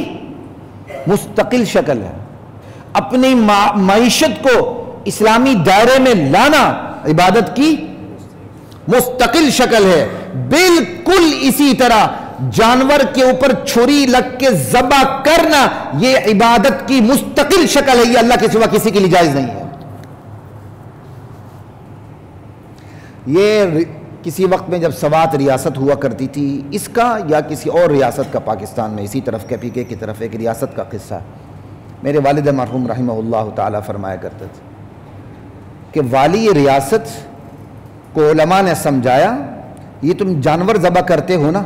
مستقل شکل ہے. اپنی معیشت کو اسلامی دائرے میں لانا عبادت کی مستقل شکل ہے. بالکل اسی طرح جانور کے اوپر چھری لگ کے ذبح کرنا یہ عبادت کی مستقل شکل ہے. یہ اللہ کے سوا کسی کے لیے جائز نہیں ہے. یہ کسی وقت میں جب سوات ریاست ہوا کرتی تھی، اس کا یا کسی اور ریاست کا پاکستان میں اسی طرف کے PK کی طرف ایک ریاست کا قصہ، میرے والد مرحوم رحمہ اللہ تعالیٰ فرمایا کرتے تھے کہ والی ریاست کو علماء نے سمجھایا یہ تم جانور ذبح کرتے ہو نا،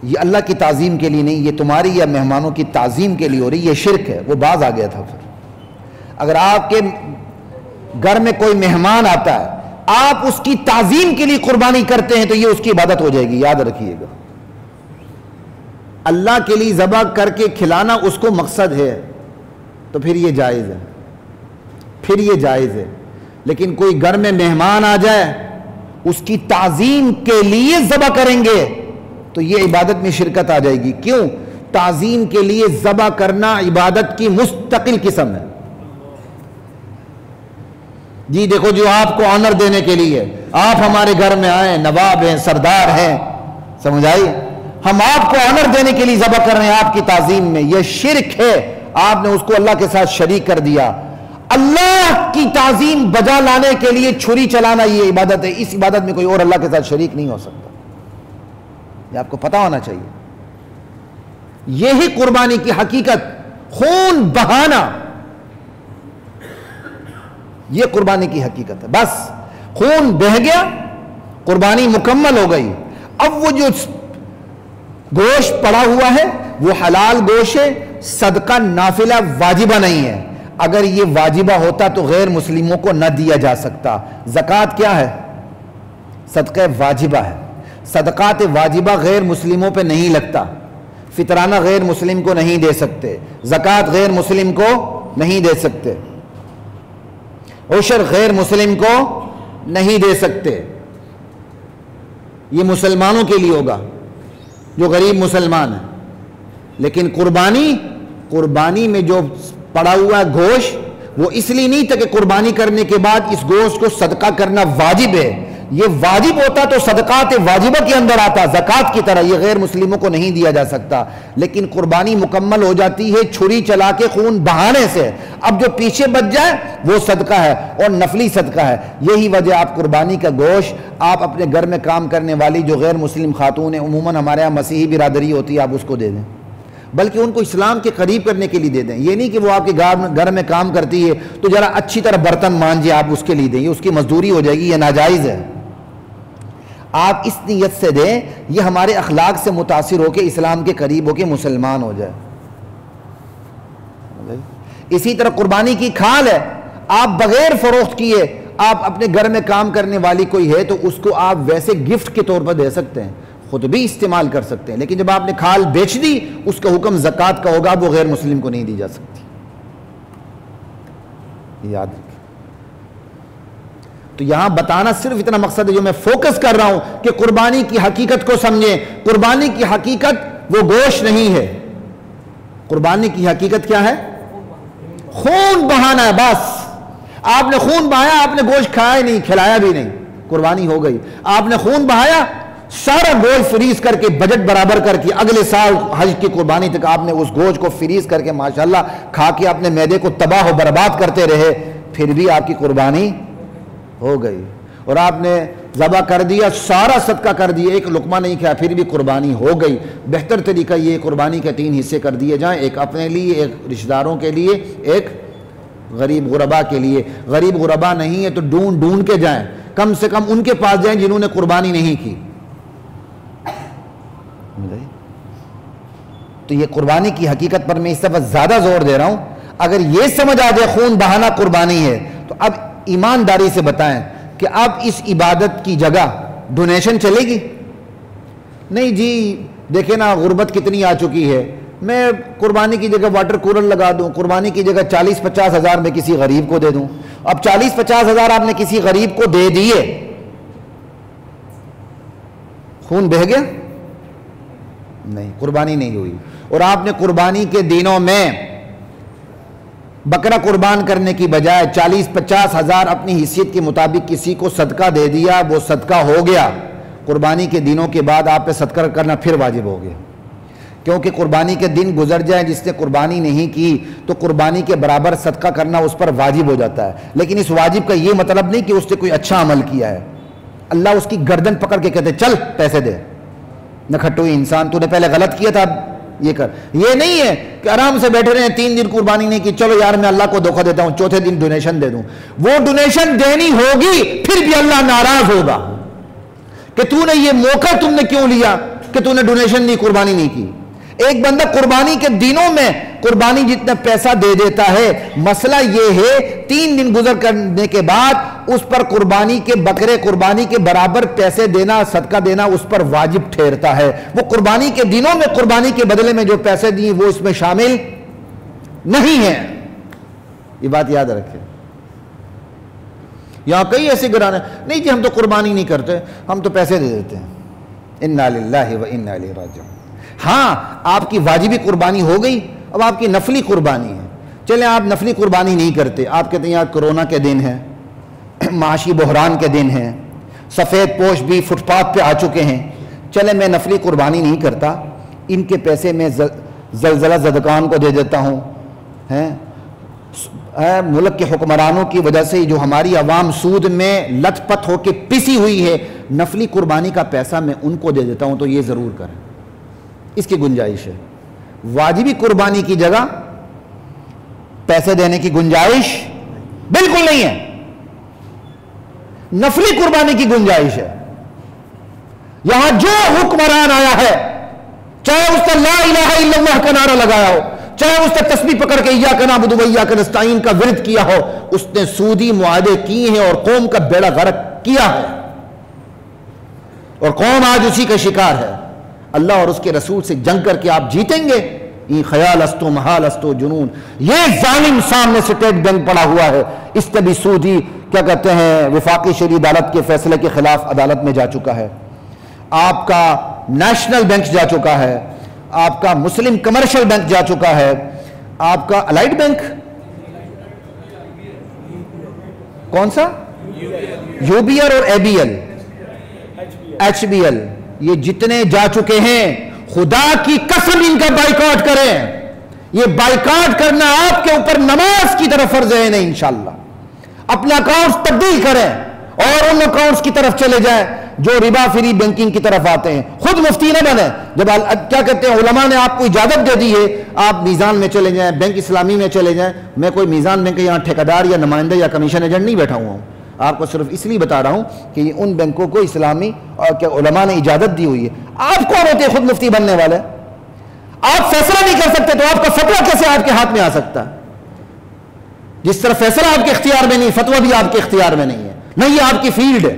یہ اللہ کی تعظیم کے لیے نہیں، یہ تمہاری یا مہمانوں کی تعظیم کے لیے ہو رہی، یہ شرک ہے۔ وہ باز آ گیا تھا۔ پھر اگر آپ کے گھر میں کوئی مہمان آتا ہے، آپ اس کی تعظیم کے لیے قربانی کرتے ہیں تو یہ اس کی عبادت ہو جائے گی، یاد رکھیے گا۔ اللہ کے لیے ذبح کر کے کھلانا اس کو مقصد ہے تو پھر یہ جائز ہے، پھر یہ جائز ہے۔ لیکن کوئی گھر میں مہمان آ جائے، اس کی تعظیم کے لیے ذبح کریں گے تو یہ عبادت میں شرکت آ جائے گی۔ کیوں؟ تعظیم کے لیے ذبح کرنا عبادت کی مستقل قسم ہے۔ جی دیکھو، جو آپ کو آنر دینے کے لیے آپ ہمارے گھر میں آئے، نواب ہیں، سردار ہیں، سمجھ آئی، ہم آپ کو آنر دینے کے لیے ذبح کر رہے ہیں آپ کی تعظیم میں، یہ شرک ہے۔ آپ نے اس کو اللہ کے ساتھ شریک کر دیا۔ اللہ کی تعظیم بجا لانے کے لیے چھری چلانا یہ عبادت ہے، اس عبادت میں کوئی اور اللہ کے ساتھ شریک نہیں ہو سکتا، یہ آپ کو پتا ہونا چاہیے۔ یہی قربانی کی حقیقت، خون بہانا، یہ قربانی کی حقیقت ہے۔ بس خون بہہ گیا، قربانی مکمل ہو گئی۔ اب وہ جو گوشت پڑا ہوا ہے وہ حلال گوشت ہے، صدقہ نافلہ واجبہ نہیں ہے۔ اگر یہ واجبہ ہوتا تو غیر مسلموں کو نہ دیا جا سکتا۔ زکوٰۃ کیا ہے؟ صدقہ واجبہ ہے۔ صدقات واجبہ غیر مسلموں پہ نہیں لگتا۔ فطرانہ غیر مسلم کو نہیں دے سکتے، زکوٰۃ غیر مسلم کو نہیں دے سکتے، عشر غیر مسلم کو نہیں دے سکتے۔ یہ مسلمانوں کے لیے ہوگا جو غریب مسلمان ہیں۔ لیکن قربانی میں جو پڑا ہوا گوشت وہ اس لیے نہیں تھا کہ قربانی کرنے کے بعد اس گوشت کو صدقہ کرنا واجب ہے۔ یہ واجب ہوتا تو صدقات واجبہ کے اندر آتا، زکوٰۃ کی طرح، یہ غیر مسلموں کو نہیں دیا جا سکتا۔ لیکن قربانی مکمل ہو جاتی ہے چھری چلا کے خون بہانے سے۔ اب جو پیچھے بچ جائے وہ صدقہ ہے اور نفلی صدقہ ہے۔ یہی وجہ آپ قربانی کا گوشت آپ اپنے گھر میں کام کرنے والی جو غیر مسلم خاتون ہیں، عموماً ہمارے یہاں مسیحی برادری ہوتی ہے، آپ اس کو دے دیں، بلکہ ان کو اسلام کے قریب کرنے کے لیے دے دیں۔ یہ نہیں کہ وہ آپ کے گھر میں کام کرتی ہے تو ذرا اچھی طرح برتن مانجے، آپ اس کے لیے دیں، یہ اس کی مزدوری ہو جائے گی، یہ ناجائز ہے۔ آپ اس نیت سے دیں یہ ہمارے اخلاق سے متاثر ہو کے اسلام کے قریب ہو کے مسلمان ہو جائے۔ اسی طرح قربانی کی کھال ہے، آپ بغیر فروخت کیے آپ اپنے گھر میں کام کرنے والی کوئی ہے تو اس کو آپ ویسے گفٹ کے طور پر دے سکتے ہیں، خود بھی استعمال کر سکتے ہیں، لیکن جب آپ نے کھال بیچ دی اس کا حکم زکوٰۃ کا ہوگا، وہ غیر مسلم کو نہیں دی جا سکتی، یاد رکھیں۔ تو یہاں بتانا صرف اتنا مقصد ہے جو میں فوکس کر رہا ہوں کہ قربانی کی حقیقت کو سمجھیں۔ قربانی کی حقیقت وہ گوشت نہیں ہے، قربانی کی حقیقت کیا ہے؟ خون بہانا ہے۔ بس آپ نے خون بہایا، آپ نے گوشت کھایا نہیں، کھلایا بھی نہیں، قربانی ہو گئی۔ آپ نے خون بہایا، سارا گوشت فریز کر کے بجٹ برابر کر کے اگلے سال حج کی قربانی تک آپ نے اس گوشت کو فریز کر کے ماشاءاللہ کھا کے اپنے معدے کو تباہ و برباد کرتے رہے، پھر بھی آپ کی قربانی ہو گئی۔ اور آپ نے ذبح کر دیا، سارا صدقہ کر دیا، ایک لقمہ نہیں کھایا، پھر بھی قربانی ہو گئی۔ بہتر طریقہ یہ قربانی کے 3 حصے کر دیے جائیں، ایک اپنے لیے، ایک رشتہ داروں کے لیے، ایک غریب غربا کے لیے۔ غریب غربا نہیں ہے تو ڈھونڈ کے جائیں، کم سے کم ان کے پاس جائیں جنہوں نے قربانی نہیں کی۔ تو یہ قربانی کی حقیقت پر میں اس دفعہ زیادہ زور دے رہا ہوں۔ اگر یہ سمجھ آ جائے خون بہانا قربانی ہے تو اب ایمانداری سے بتائیں کہ اب اس عبادت کی جگہ ڈونیشن چلے گی؟ نہیں جی، دیکھیں نا غربت کتنی آ چکی ہے، میں قربانی کی جگہ واٹر کولر لگا دوں، قربانی کی جگہ 40-50 ہزار میں کسی غریب کو دے دوں۔ اب 40-50 ہزار آپ نے کسی غریب کو دے دیے، خون بہہ گیا؟ نہیں، قربانی نہیں ہوئی۔ اور آپ نے قربانی کے دنوں میں بکرا قربان کرنے کی بجائے 40-50 ہزار اپنی حیثیت کے مطابق کسی کو صدقہ دے دیا، وہ صدقہ ہو گیا۔ قربانی کے دنوں کے بعد آپ پہ صدقہ کرنا پھر واجب ہو گیا، کیونکہ قربانی کے دن گزر جائیں جس نے قربانی نہیں کی تو قربانی کے برابر صدقہ کرنا اس پر واجب ہو جاتا ہے۔ لیکن اس واجب کا یہ مطلب نہیں کہ اس نے کوئی اچھا عمل کیا ہے، اللہ اس کی گردن پکڑ کے کہتے چل پیسے دے، نکھٹوئی انسان، تو نے پہلے غلط کیا تھا، اب یہ کر۔ یہ نہیں ہے کہ آرام سے بیٹھے رہے 3 دن قربانی نہیں کی، چلو یار میں اللہ کو دھوکہ دیتا ہوں، چوتھے دن ڈونیشن دے دوں۔ وہ ڈونیشن دینی ہوگی، پھر بھی اللہ ناراض ہوگا کہ تو نے یہ موقع تم نے کیوں لیا کہ تو نے ڈونیشن نہیں، قربانی نہیں کی۔ ایک بندہ قربانی کے دنوں میں قربانی جتنا پیسہ دے دیتا ہے، مسئلہ یہ ہے 3 دن گزر کرنے کے بعد اس پر قربانی کے بکرے قربانی کے برابر پیسے دینا، صدقہ دینا اس پر واجب ٹھہرتا ہے۔ وہ قربانی کے دنوں میں قربانی کے بدلے میں جو پیسے دیے وہ اس میں شامل نہیں ہیں، یہ بات یاد رکھیں۔ یہاں کئی ایسے گھرانے نہیں جی ہم تو قربانی نہیں کرتے، ہم تو پیسے دے دیتے ہیں، انا للہ و انا الیہ راجعون۔ ہاں آپ کی واجبی قربانی ہو گئی، اب آپ کی نفلی قربانی ہے۔ چلیں آپ نفلی قربانی نہیں کرتے، آپ کہتے ہیں یار کرونا کے دن ہیں، معاشی بحران کے دن ہیں، سفید پوش بھی فٹ پاتھ پہ آ چکے ہیں، چلیں میں نفلی قربانی نہیں کرتا، ان کے پیسے میں زلزلہ زدگان کو دے دیتا ہوں۔ ملک کے حکمرانوں کی وجہ سے جو ہماری عوام سود میں لت پت ہو کے پسی ہوئی ہے، نفلی قربانی کا پیسہ میں ان کو دے دیتا ہوں، تو یہ ضرور کریں، اس کی گنجائش ہے۔ واجبی قربانی کی جگہ پیسے دینے کی گنجائش بالکل نہیں ہے، نفلی قربانی کی گنجائش ہے۔ یہاں جو حکمران آیا ہے، چاہے اس نے لا الہ الا اللہ کا نعرہ لگایا ہو، چاہے اس نے تسبیح پکڑ کے ایاک نعبد و ایاک نستعین کا ورد کیا ہو، اس نے سودی معاہدے کیے ہیں اور قوم کا بیڑا غرق کیا ہے، اور قوم آج اسی کا شکار ہے۔ اللہ اور اس کے رسول سے جنگ کر کے آپ جیتیں گے؟ این خیال استو محال استو جنون۔ یہ ظالم سامنے اسٹیٹ بینک پڑا ہوا ہے، اس نے بھی سودی کیا کہتے ہیں وفاقی شرعی عدالت کے فیصلے کے خلاف عدالت میں جا چکا ہے، آپ کا نیشنل بینک جا چکا ہے، آپ کا مسلم کمرشل بینک جا چکا ہے، آپ کا الائڈ بینک کون سا، یو بی ایل اور A B L, H B L, یہ جتنے جا چکے ہیں خدا کی قسم ان کا بائیکاٹ کریں۔ یہ بائیکاٹ کرنا آپ کے اوپر نماز کی طرف فرض ہے نہیں، انشاءاللہ اپنے اکاؤنٹس تبدیل کریں اور ان اکاؤنٹس کی طرف چلے جائیں جو ربا فری بینکنگ کی طرف آتے ہیں۔ خود مفتی نہ بنیں، جب کیا کہتے ہیں علماء نے آپ کو اجازت دے دی ہے آپ میزان میں چلے جائیں، بینک اسلامی میں چلے جائیں۔ میں کوئی میزان بینک یہاں ٹھیکیدار یا نمائندہ یا کمیشن ایجنٹ نہیں بیٹھا ہوا ہوں، آپ کو صرف اس لیے بتا رہا ہوں کہ یہ ان بینکوں کو اسلامی اور کیا علماء نے اجازت دی ہوئی ہے۔ آپ کون ہوتے ہیں خود مفتی بننے والے؟ آپ فیصلہ نہیں کر سکتے تو آپ کا فتویٰ کیسے آپ کے ہاتھ میں آ سکتا ہے؟ جس طرح فیصلہ آپ کے اختیار میں نہیں، فتویٰ بھی آپ کے اختیار میں نہیں ہے، نہیں یہ آپ کی فیلڈ ہے۔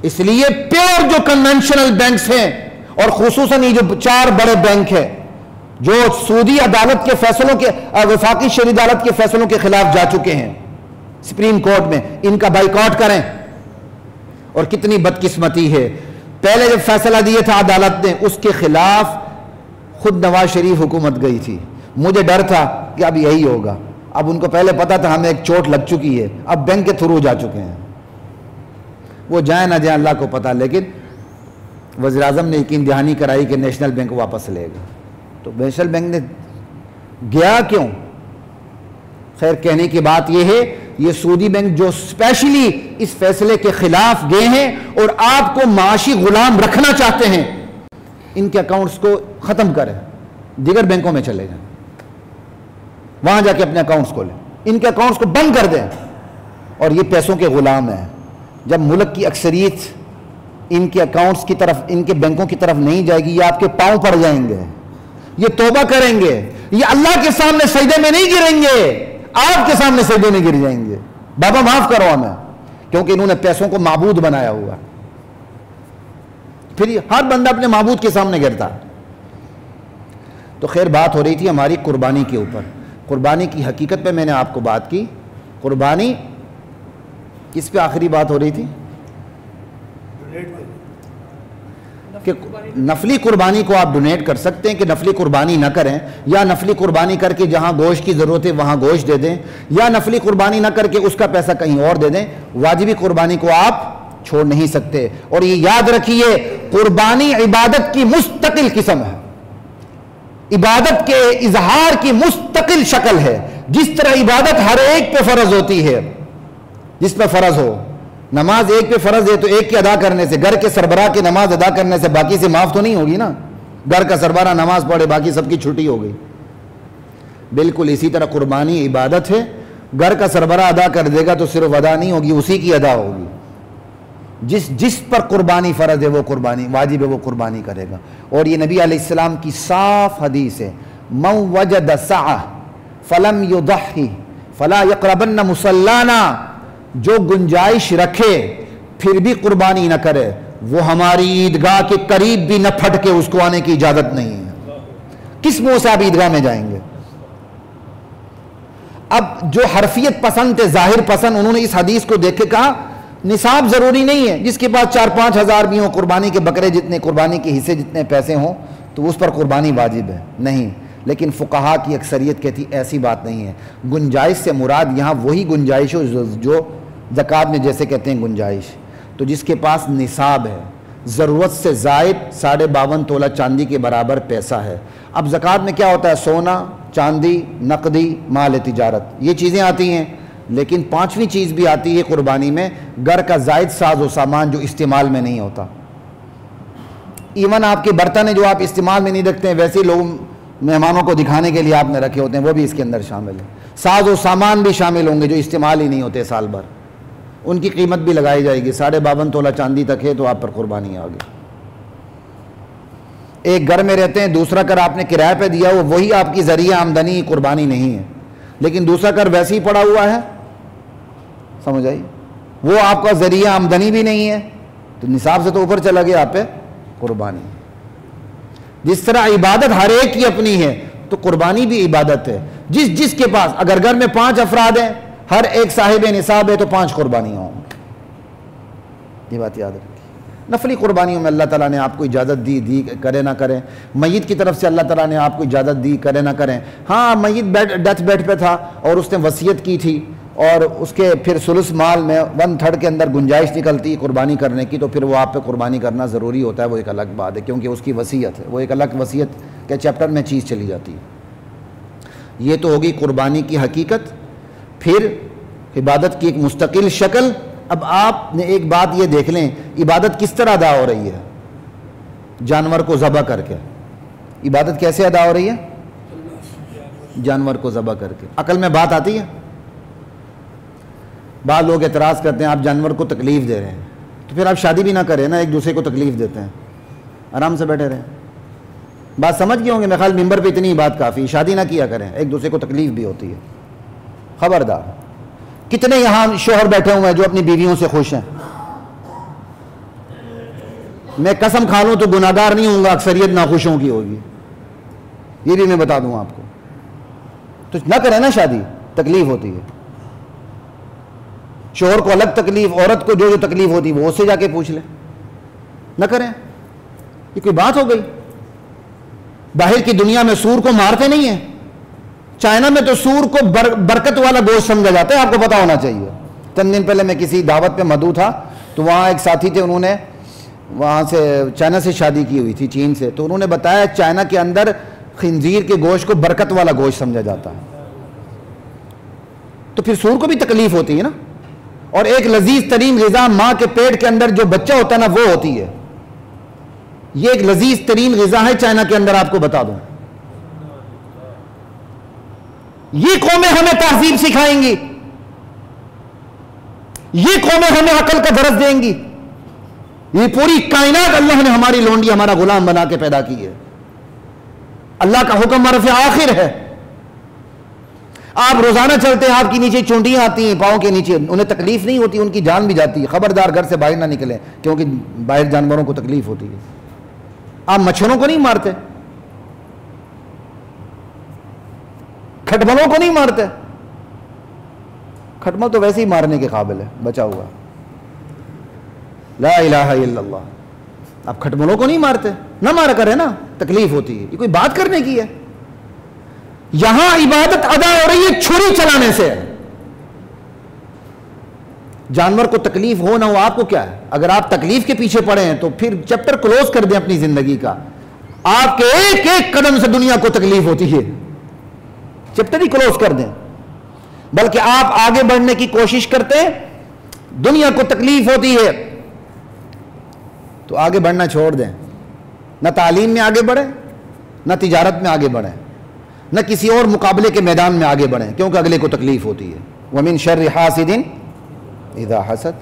اس لیے پیور جو کنونشنل بینکس ہیں اور خصوصاً یہ جو 4 بڑے بینک ہیں جو سعودی عدالت کے فیصلوں کے وفاقی شرعی عدالت کے فیصلوں کے خلاف جا چکے ہیں سپریم کورٹ میں، ان کا بائیکاٹ کریں۔ اور کتنی بدقسمتی ہے، پہلے جب فیصلہ دیا تھا عدالت نے اس کے خلاف خود نواز شریف حکومت گئی تھی، مجھے ڈر تھا کہ اب یہی ہوگا، اب ان کو پہلے پتا تھا ہمیں ایک چوٹ لگ چکی ہے، اب بینک کے تھرو جا چکے ہیں، وہ جائیں نہ جائیں اللہ کو پتا، لیکن وزیراعظم نے یقین دہانی کرائی کہ نیشنل بینک واپس لے گا۔ تو نیشنل بینک نے گیا کیوں؟ خیر کہنے کی بات یہ ہے یہ سعودی بینک جو اسپیشلی اس فیصلے کے خلاف گئے ہیں اور آپ کو معاشی غلام رکھنا چاہتے ہیں، ان کے اکاؤنٹس کو ختم کریں، دیگر بینکوں میں چلے جائیں، وہاں جا کے اپنے اکاؤنٹس کھولیں، ان کے اکاؤنٹس کو بند کر دیں، اور یہ پیسوں کے غلام ہیں۔ جب ملک کی اکثریت ان کے اکاؤنٹس کی طرف، ان کے بینکوں کی طرف نہیں جائے گی، یہ آپ کے پاؤں پڑ جائیں گے، یہ توبہ کریں گے، یہ اللہ کے سامنے سجدے میں نہیں گریں گے، آپ کے سامنے سجدے میں گر جائیں گے، بابا معاف کرو ہمیں، کیونکہ انہوں نے پیسوں کو معبود بنایا ہوا۔ پھر ہر بندہ اپنے معبود کے سامنے گرتا۔ تو خیر بات ہو رہی تھی ہماری قربانی کے اوپر، قربانی کی حقیقت پہ میں نے آپ کو بات کی۔ قربانی کس پہ آخری بات ہو رہی تھی؟ کہ نفلی قربانی کو آپ ڈونیٹ کر سکتے ہیں کہ نفلی قربانی نہ کریں، یا نفلی قربانی کر کے جہاں گوشت کی ضرورت ہے وہاں گوشت دے دیں، یا نفلی قربانی نہ کر کے اس کا پیسہ کہیں اور دے دیں، واجبی قربانی کو آپ چھوڑ نہیں سکتے۔ اور یہ یاد رکھیے قربانی عبادت کی مستقل قسم ہے، عبادت کے اظہار کی مستقل شکل ہے۔ جس طرح عبادت ہر ایک پہ فرض ہوتی ہے، جس پہ فرض ہو، نماز ایک پہ فرض ہے تو ایک کے ادا کرنے سے، گھر کے سربراہ کی نماز ادا کرنے سے باقی سے معاف تو نہیں ہوگی نا. گھر کا سربراہ نماز پڑھے باقی سب کی چھٹی ہو گئی. بالکل اسی طرح قربانی عبادت ہے. گھر کا سربراہ ادا کر دے گا تو صرف ادا نہیں ہوگی، اسی کی ادا ہوگی. جس پر قربانی فرض ہے وہ قربانی واجب ہے، وہ قربانی کرے گا. اور یہ نبی علیہ السلام کی صاف حدیث ہے، من وجد سعہ فلم یضحی فلا یقربن مصلانا، جو گنجائش رکھے پھر بھی قربانی نہ کرے وہ ہماری عیدگاہ کے قریب بھی نہ پھٹ کے اس کو آنے کی اجازت نہیں ہے. کس منہ سے آپ عیدگاہ میں جائیں گے؟ اب جو حرفیت پسند تھے، ظاہر پسند، انہوں نے اس حدیث کو دیکھ کے کہا نصاب ضروری نہیں ہے، جس کے پاس 4-5 ہزار بھی ہوں، قربانی کے بکرے جتنے، قربانی کے حصے جتنے پیسے ہوں تو اس پر قربانی واجب ہے. نہیں، لیکن فقہا کی اکثریت کہتی ایسی بات نہیں ہے. گنجائش سے مراد یہاں وہی گنجائش ہو جو زکوٰۃ میں جیسے کہتے ہیں گنجائش. تو جس کے پاس نصاب ہے، ضرورت سے زائد 52.5 تولہ چاندی کے برابر پیسہ ہے. اب زکوٰۃ میں کیا ہوتا ہے؟ سونا، چاندی، نقدی، مال تجارت، یہ چیزیں آتی ہیں. لیکن 5ویں چیز بھی آتی ہے قربانی میں، گھر کا زائد ساز و سامان جو استعمال میں نہیں ہوتا. ایون آپ کے برتن ہیں جو آپ استعمال میں نہیں رکھتے ہیں، ویسے لوگ مہمانوں کو دکھانے کے لیے آپ نے رکھے ہوتے ہیں، وہ بھی اس کے اندر شامل ہیں. ساز و سامان بھی شامل ہوں گے جو استعمال ہی نہیں ہوتے سال بھر، ان کی قیمت بھی لگائی جائے گی. 52.5 تولہ چاندی تک ہے تو آپ پر قربانی آ گئی. ایک گھر میں رہتے ہیں، دوسرا گھر آپ نے کرایہ پہ دیا ہو، وہی آپ کی ذریعہ آمدنی قربانی نہیں ہے، لیکن دوسرا گھر ویسے ہی پڑا ہوا ہے، سمجھ آئی؟ وہ آپ کا ذریعہ آمدنی بھی نہیں ہے تو نصاب سے تو اوپر چلا گیا آپ پہ قربانی. جس طرح عبادت ہر ایک کی اپنی ہے تو قربانی بھی عبادت ہے. جس کے پاس، اگر گھر میں 5 افراد ہیں، ہر ایک صاحب نصاب ہے تو 5 قربانیاں ہوں. یہ بات یاد رکھیں. نفلی قربانیوں میں اللہ تعالیٰ نے آپ کو اجازت دی کرے نہ کریں. میت کی طرف سے اللہ تعالیٰ نے آپ کو اجازت دی کرے نہ کریں. ہاں، میت ڈیتھ بیڈ پہ تھا اور اس نے وصیت کی تھی اور اس کے پھر ثلث مال میں 1/3 کے اندر گنجائش نکلتی قربانی کرنے کی، تو پھر وہ آپ پہ قربانی کرنا ضروری ہوتا ہے. وہ ایک الگ بات ہے کیونکہ اس کی وصیت ہے، وہ ایک الگ وصیت کے چیپٹر میں چیز چلی جاتی ہے. یہ تو ہوگی قربانی کی حقیقت. پھر عبادت کی ایک مستقل شکل. اب آپ نے ایک بات یہ دیکھ لیں، عبادت کس طرح ادا ہو رہی ہے؟ جانور کو ذبح کر کے. عبادت کیسے ادا ہو رہی ہے؟ جانور کو ذبح کر کے. عقل میں بات آتی ہے؟ بعض لوگ اعتراض کرتے ہیں آپ جانور کو تکلیف دے رہے ہیں، تو پھر آپ شادی بھی نہ کریں نا، ایک دوسرے کو تکلیف دیتے ہیں، آرام سے بیٹھے رہیں. بات سمجھ گئے ہوں گے، میرے خیال ممبر پہ اتنی بات کافی. شادی نہ کیا کریں، ایک دوسرے کو تکلیف بھی ہوتی ہے. خبردار. کتنے یہاں شوہر بیٹھے ہوئے ہیں جو اپنی بیویوں سے خوش ہیں؟ میں قسم کھا لوں تو گناہگار نہیں ہوں گا، اکثریت ناخوشوں کی ہوگی، یہ بھی میں بتا دوں آپ کو. تو نہ کریں نا شادی، تکلیف ہوتی ہے. شوہر کو الگ تکلیف، عورت کو جو تکلیف ہوتی ہے وہ اس سے جا کے پوچھ لیں. نہ کریں، یہ کوئی بات ہو گئی؟ باہر کی دنیا میں سور کو مارتے نہیں ہیں. چائنا میں تو سور کو برکت والا گوشت سمجھا جاتا ہے، آپ کو پتا ہونا چاہیے. چند دن پہلے میں کسی دعوت پہ مدعو تھا تو وہاں ایک ساتھی تھے، انہوں نے وہاں سے چائنا سے شادی کی ہوئی تھی، چین سے. تو انہوں نے بتایا چائنا کے اندر خنزیر کے گوشت کو برکت والا گوشت سمجھا جاتا ہے. تو پھر سور کو بھی تکلیف ہوتی ہے نا. اور ایک لذیذ ترین غذا ماں کے پیٹ کے اندر جو بچہ ہوتا ہے نا وہ ہوتی ہے. یہ ایک لذیذ ترین غذا ہے چائنا کے اندر، آپ کو بتا دوں. یہ قومیں ہمیں تہذیب سکھائیں گی، یہ قومیں ہمیں عقل کا درس دیں گی. یہ پوری کائنات اللہ نے ہماری لونڈی، ہمارا غلام بنا کے پیدا کی ہے. اللہ کا حکم مرفع آخر ہے. آپ روزانہ چلتے ہیں، آپ کی نیچے چونٹیاں آتی ہیں پاؤں کے نیچے، انہیں تکلیف نہیں ہوتی، ان کی جان بھی جاتی ہے. خبردار گھر سے باہر نہ نکلیں کیونکہ باہر جانوروں کو تکلیف ہوتی ہے. آپ مچھروں کو نہیں مارتے، کھٹملوں کو نہیں مارتے. کھٹمل تو ویسے ہی مارنے کے قابل ہے، بچا ہوا. لا الہ الا اللہ. آپ کھٹملوں کو نہیں مارتے، نہ مارا کرے نا، تکلیف ہوتی ہے. یہ کوئی بات کرنے کی ہے؟ یہاں عبادت ادا ہو رہی ہے چھری چلانے سے. جانور کو تکلیف ہو نہ ہو آپ کو کیا ہے؟ اگر آپ تکلیف کے پیچھے پڑے ہیں تو پھر چیپٹر کلوز کر دیں اپنی زندگی کا. آپ کے ایک ایک قدم سے دنیا کو تکلیف ہوتی ہے، چیپٹر ہی کلوز کر دیں. بلکہ آپ آگے بڑھنے کی کوشش کرتے دنیا کو تکلیف ہوتی ہے تو آگے بڑھنا چھوڑ دیں. نہ تعلیم میں آگے بڑھیں، نہ تجارت میں آگے بڑھیں، نہ کسی اور مقابلے کے میدان میں آگے بڑھیں، کیونکہ اگلے کو تکلیف ہوتی ہے. وَمِن شَرِّ حَاسِدٍ اِذَا حَسَدَ.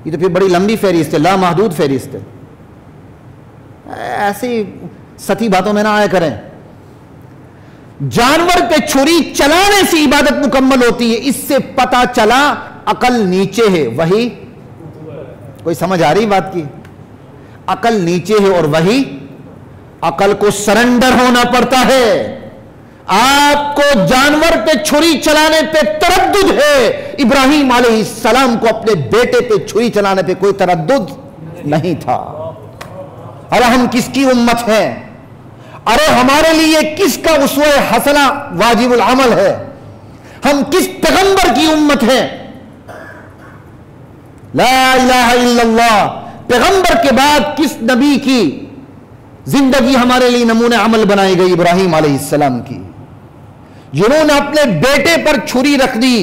یہ تو پھر بڑی لمبی فہرست ہے، لامحدود فہرست ہے. ایسی ستی باتوں میں نہ آیا کریں. جانور پہ چھری چلانے سے عبادت مکمل ہوتی ہے. اس سے پتہ چلا عقل نیچے ہے، وہی کوئی سمجھ آ رہی بات کی؟ عقل نیچے ہے اور وہی عقل کو سرنڈر ہونا پڑتا ہے. آپ کو جانور پہ چھری چلانے پہ تردد ہے، ابراہیم علیہ السلام کو اپنے بیٹے پہ چھری چلانے پہ کوئی تردد نہیں تھا. ارے ہم کس کی امت ہیں؟ ارے ہمارے لیے کس کا اسوہ حسنہ واجب العمل ہے؟ ہم کس پیغمبر کی امت ہیں؟ لا الہ الا اللہ. پیغمبر کے بعد کس نبی کی زندگی ہمارے لیے نمونہ عمل بنائی گئی؟ ابراہیم علیہ السلام کی، جنہوں نے اپنے بیٹے پر چھری رکھ دی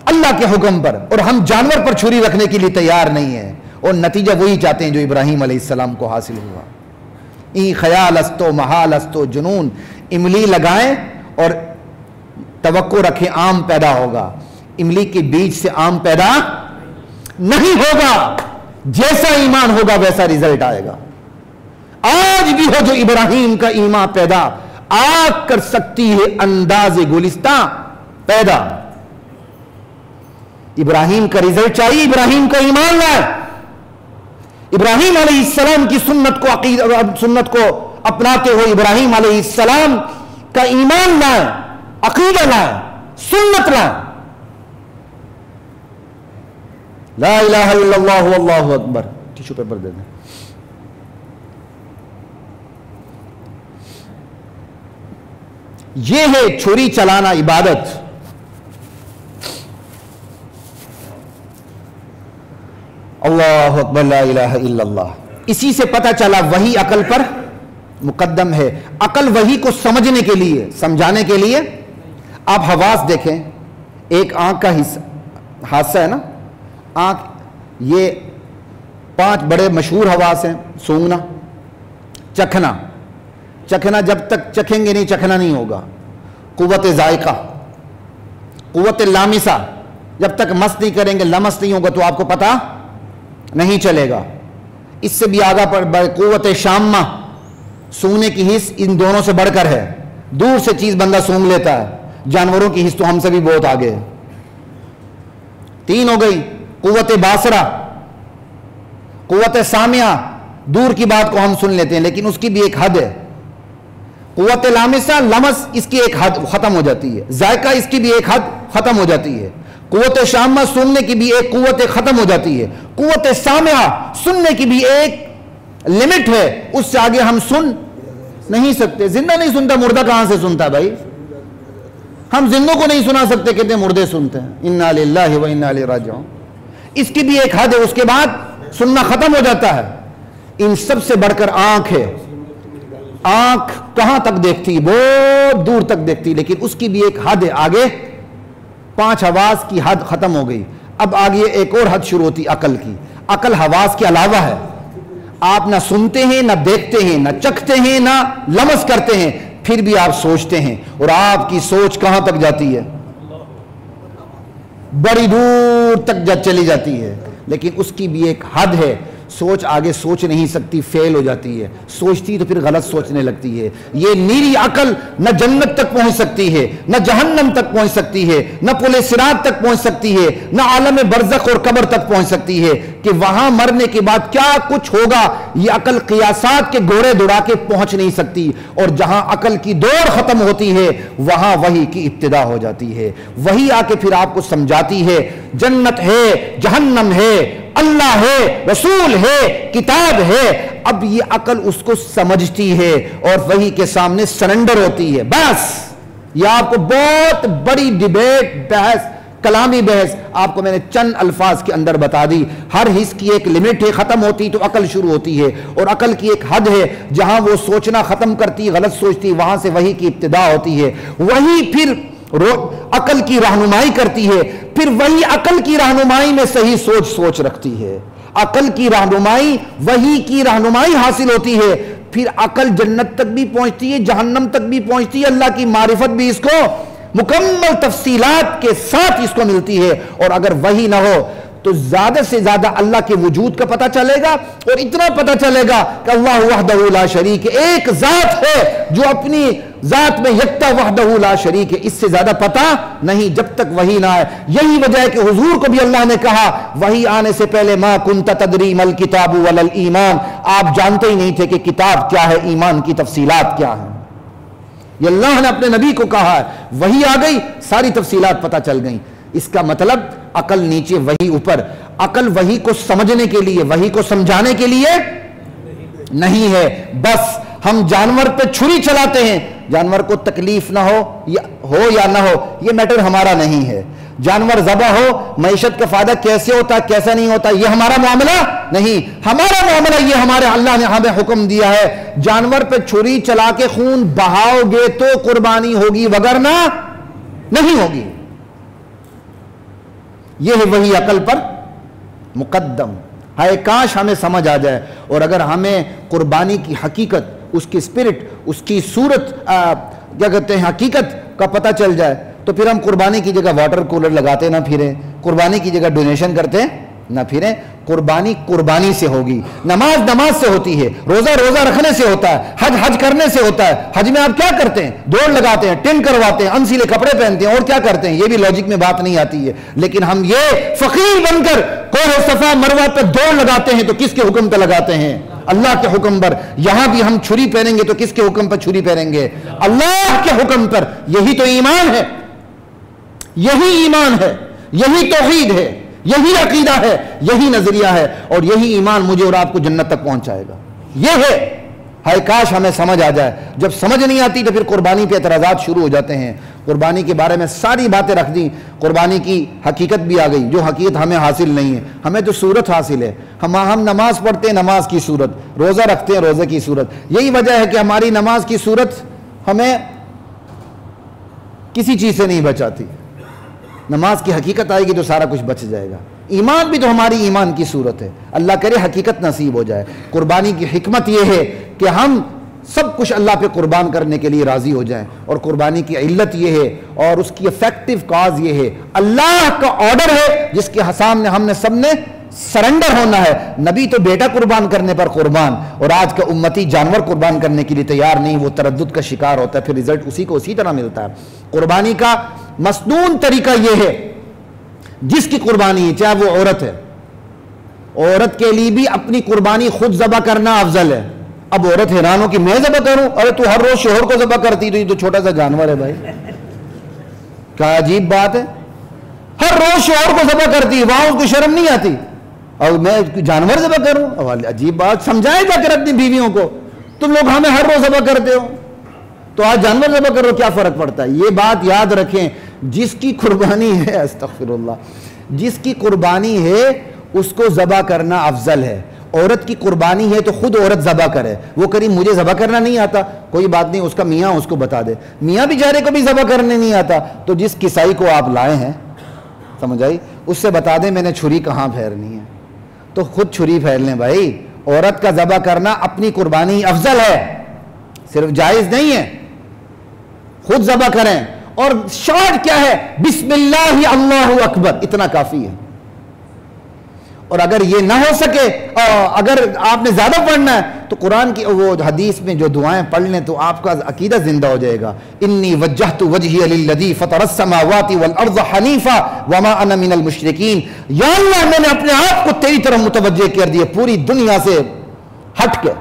اللہ کے حکم پر، اور ہم جانور پر چھری رکھنے کے لیے تیار نہیں ہیں، اور نتیجہ وہی چاہتے ہیں جو ابراہیم علیہ السلام کو حاصل ہوا. ای خیال استو محال استو جنون. املی لگائیں اور توقع رکھیں آم پیدا ہوگا. املی کے بیج سے آم پیدا نہیں ہوگا. جیسا ایمان ہوگا ویسا رزلٹ آئے گا. آج بھی ہو جو ابراہیم کا ایمان پیدا، آگ کر سکتی ہے انداز گلستہ پیدا. ابراہیم کا رزلٹ چاہیے، ابراہیم کا ایمان لائے. ابراہیم علیہ السلام کی سنت کو اپناتے ہوئے ابراہیم علیہ السلام کا ایمان لائیں، عقیدہ لائیں، سنت لائیں. لا الہ الا اللہ واللہ اکبر. ٹیشو پیپر دے دیں. یہ ہے چھری چلانا عبادت. اللہ اکبر، لا الہ الا اللہ. اسی سے پتہ چلا وہی عقل پر مقدم ہے. عقل وہی کو سمجھنے کے لیے، سمجھانے کے لیے. آپ حواس دیکھیں، ایک آنکھ کا حادثہ ہے نا. آنکھ، یہ 5 بڑے مشہور حواس ہیں. سونگنا، چکھنا. چکھنا جب تک چکھیں گے نہیں چکھنا نہیں ہوگا. قوت ذائقہ، قوت لامسہ، جب تک مس نہیں کریں گے، لمس نہیں ہوگا تو آپ کو پتہ نہیں چلے گا. اس سے بھی آگا پر قوت شامہ، سونگنے کی حس ان دونوں سے بڑھ کر ہے. دور سے چیز بندہ سونگ لیتا ہے. جانوروں کی حس تو ہم سے بھی بہت آگے ہے. 3 ہو گئی. قوت باصرہ، قوت سامعہ، دور کی بات کو ہم سن لیتے ہیں لیکن اس کی بھی ایک حد ہے. قوت لامسہ، لمس، اس کی ایک حد ختم ہو جاتی ہے. ذائقہ، اس کی بھی ایک حد ختم ہو جاتی ہے. قوت شامہ، سننے کی بھی ایک قوت ختم ہو جاتی ہے. قوت سامعہ، سننے کی بھی ایک لمٹ ہے، اس سے آگے ہم سن نہیں سکتے. زندہ نہیں سنتا، مردہ کہاں سے سنتا ہے بھائی؟ ہم زندوں کو نہیں سنا سکتے، کہتے ہیں مردے سنتے ہیں. انا للہ و انا الیہ راجعون. اس کی بھی ایک حد ہے، اس کے بعد سننا ختم ہو جاتا ہے. ان سب سے بڑھ کر آنکھ ہے. آنکھ کہاں تک دیکھتی؟ بہت دور تک دیکھتی، لیکن اس کی بھی ایک حد ہے. آگے 5 حواس کی حد ختم ہو گئی. اب آگے ایک اور حد شروع ہوتی عقل کی. عقل حواس کے علاوہ ہے. آپ نہ سنتے ہیں، نہ دیکھتے ہیں، نہ چکھتے ہیں، نہ لمس کرتے ہیں، پھر بھی آپ سوچتے ہیں. اور آپ کی سوچ کہاں تک جاتی ہے؟ بڑی دور تک چلی جاتی ہے. لیکن اس کی بھی ایک حد ہے. سوچ آگے سوچ نہیں سکتی، فیل ہو جاتی ہے. سوچتی تو پھر غلط سوچنے لگتی ہے. یہ نیری عقل نہ جنت تک پہنچ سکتی ہے، نہ جہنم تک پہنچ سکتی ہے، نہ پل صراط تک پہنچ سکتی ہے، نہ عالم برزخ اور قبر تک پہنچ سکتی ہے کہ وہاں مرنے کے بعد کیا کچھ ہوگا. یہ عقل قیاسات کے گھوڑے دوڑا کے پہنچ نہیں سکتی. اور جہاں عقل کی دوڑ ختم ہوتی ہے وہاں وحی کی ابتدا ہو جاتی ہے. وہی آ کے پھر آپ کو سمجھاتی ہے جنت ہے، جہنم ہے، اللہ ہے، رسول ہے، کتاب ہے. اب یہ عقل اس کو سمجھتی ہے اور وحی کے سامنے سرنڈر ہوتی ہے. بس یہ آپ کو بہت بڑی ڈیبیٹ، بحث، کلامی بحث آپ کو میں نے چند الفاظ کے اندر بتا دی. ہر حص کی ایک لمٹ ہے، ختم ہوتی تو عقل شروع ہوتی ہے. اور عقل کی ایک حد ہے، جہاں وہ سوچنا ختم کرتی، غلط سوچتی، وہاں سے وحی کی ابتدا ہوتی ہے. وہی پھر عقل کی رہنمائی کرتی ہے، پھر وہی عقل کی رہنمائی میں صحیح سوچ رکھتی ہے، عقل کی رہنمائی، وہی کی رہنمائی حاصل ہوتی ہے، پھر عقل جنت تک بھی پہنچتی ہے، جہنم تک بھی پہنچتی ہے، اللہ کی معرفت بھی اس کو مکمل تفصیلات کے ساتھ اس کو ملتی ہے۔ اور اگر وہی نہ ہو تو زیادہ سے زیادہ اللہ کے وجود کا پتہ چلے گا، اور اتنا پتہ چلے گا کہ اللہ وحدہ لا شریک، ایک ذات ہے جو اپنی ذات میں یکتا وحدہ لا شریک ہے، اس سے زیادہ پتہ نہیں جب تک وحی نہ آئے۔ یہی وجہ ہے کہ حضور کو بھی اللہ نے کہا وحی آنے سے پہلے ما کنت تدری ما الکتاب ولا الایمان، آپ جانتے ہی نہیں تھے کہ کتاب کیا ہے، ایمان کی تفصیلات کیا ہیں۔ یہ اللہ نے اپنے نبی کو کہا ہے، وحی آ گئی، ساری تفصیلات پتہ چل گئیں۔ اس کا مطلب عقل نیچے وحی اوپر، عقل وحی کو سمجھنے کے لیے، وحی کو سمجھانے کے لیے نہیں ہے۔ بس ہم جانور پہ چھری چلاتے ہیں، جانور کو تکلیف نہ ہو یا نہ ہو، یہ میٹر ہمارا نہیں ہے۔ جانور ذبح ہو، معیشت کا فائدہ کیسے ہوتا ہے کیسا نہیں ہوتا، یہ ہمارا معاملہ نہیں۔ ہمارا معاملہ یہ ہمارے اللہ نے ہمیں حکم دیا ہے، جانور پہ چھری چلا کے خون بہاؤ گے تو قربانی ہوگی، وگرنہ نہیں ہوگی۔ یہ ہے وہی عقل پر مقدم۔ ہائے کاش ہمیں سمجھ آ جائے، اور اگر ہمیں قربانی کی حقیقت، اس کی اسپرٹ، اس کی صورت، کیا کہتے ہیں، حقیقت کا پتہ چل جائے تو پھر ہم قربانی کی جگہ واٹر کولر لگاتے نہ پھریں، قربانی کی جگہ ڈونیشن کرتے نہ پھریں۔ قربانی قربانی سے ہوگی، نماز سے ہوتی ہے، روزہ رکھنے سے ہوتا ہے، حج کرنے سے ہوتا ہے۔ حج میں آپ کیا کرتے ہیں؟ دوڑ لگاتے ہیں، ٹن کرواتے ہیں، انسیلے کپڑے پہنتے ہیں، اور کیا کرتے ہیں؟ یہ بھی لاجک میں بات نہیں آتی ہے۔ لیکن ہم یہ فقیر بن کر کوہ صفا مروہ پہ دوڑ لگاتے ہیں تو کس کے حکم پہ لگاتے ہیں؟ اللہ کے حکم پر۔ یہاں بھی ہم چھری پہنیں گے تو کس کے حکم پر چھری پہنیں گے؟ اللہ کے حکم پر۔ یہی تو ایمان ہے، یہی ایمان ہے، یہی توحید ہے، یہی عقیدہ ہے، یہی نظریہ ہے، اور یہی ایمان مجھے اور آپ کو جنت تک پہنچائے گا۔ یہ ہے، ہائے کاش ہمیں سمجھ آ جائے۔ جب سمجھ نہیں آتی تو پھر قربانی پہ اعتراضات شروع ہو جاتے ہیں۔ قربانی کے بارے میں ساری باتیں رکھ دیں، قربانی کی حقیقت بھی آ گئی، جو حقیقت ہمیں حاصل نہیں ہے۔ ہمیں تو صورت حاصل ہے، ہم نماز پڑھتے ہیں، نماز کی صورت، روزہ رکھتے ہیں، روزے کی صورت۔ یہی وجہ ہے کہ ہماری نماز کی صورت ہمیں کسی چیز سے نہیں بچاتی۔ نماز کی حقیقت آئے گی تو سارا کچھ بچ جائے گا۔ ایمان بھی تو ہماری ایمان کی صورت ہے، اللہ کرے حقیقت نصیب ہو جائے۔ قربانی کی حکمت یہ ہے کہ ہم سب کچھ اللہ پہ قربان کرنے کے لیے راضی ہو جائیں، اور قربانی کی علت یہ ہے، اور اس کی افیکٹو کاز یہ ہے، اللہ کا آرڈر ہے جس کے سامنے ہم نے سب نے سرنڈر ہونا ہے۔ نبی تو بیٹا قربان کرنے پر قربان، اور آج کا امتی جانور قربان کرنے کے لیے تیار نہیں، وہ تردد کا شکار ہوتا ہے، پھر رزلٹ اسی کو اسی طرح ملتا ہے۔ قربانی کا مسنون طریقہ یہ ہے، جس کی قربانی ہے، چاہے وہ عورت ہے، عورت کے لیے بھی اپنی قربانی خود ذبح کرنا افضل ہے۔ اب عورت حیران ہو کہ میں ذبح کروں؟ ارے تو ہر روز شوہر کو ذبح کرتی، تو یہ تو چھوٹا سا جانور ہے بھائی، کیا عجیب بات ہے۔ ہر روز شوہر کو ذبح کرتی، وہاں اس کو شرم نہیں آتی، اور میں جانور ذبح کروں؟ عجیب بات، سمجھائے جا کر اپنی بیویوں کو، تم لوگ ہمیں ہر روز ذبح کرتے ہو تو آج جانور ذبح کرو، کیا فرق پڑتا ہے؟ یہ بات یاد رکھیں، جس کی قربانی ہے، استغفر اللہ، جس کی قربانی ہے اس کو ذبح کرنا افضل ہے۔ عورت کی قربانی ہے تو خود عورت ذبح کرے، وہ کری مجھے ذبح کرنا نہیں آتا، کوئی بات نہیں، اس کا میاں اس کو بتا دے، میاں بیچارے کو بھی ذبح کرنے نہیں آتا، تو جس کسائی کو آپ لائے ہیں، سمجھ آئی، اس سے بتا دیں میں نے چھری کہاں پھیرنی ہے، تو خود چھری پھیر لیں بھائی۔ عورت کا ذبح کرنا اپنی قربانی افضل ہے، صرف جائز نہیں ہے، خود ذبح کریں۔ اور شارٹ کیا ہے؟ بسم اللہ اللہ اکبر، اتنا کافی ہے۔ اور اگر یہ نہ ہو سکے، اگر آپ نے زیادہ پڑھنا ہے تو قرآن کی وہ حدیث میں جو دعائیں پڑھ لیں تو آپ کا عقیدہ زندہ ہو جائے گا۔ انی وجہت وجہی للذی فطر السماوات والارض حنیفا وما انا من المشرکین، یا اللہ میں نے اپنے آپ کو تیری طرف متوجہ کر دیا، پوری دنیا سے ہٹ کے۔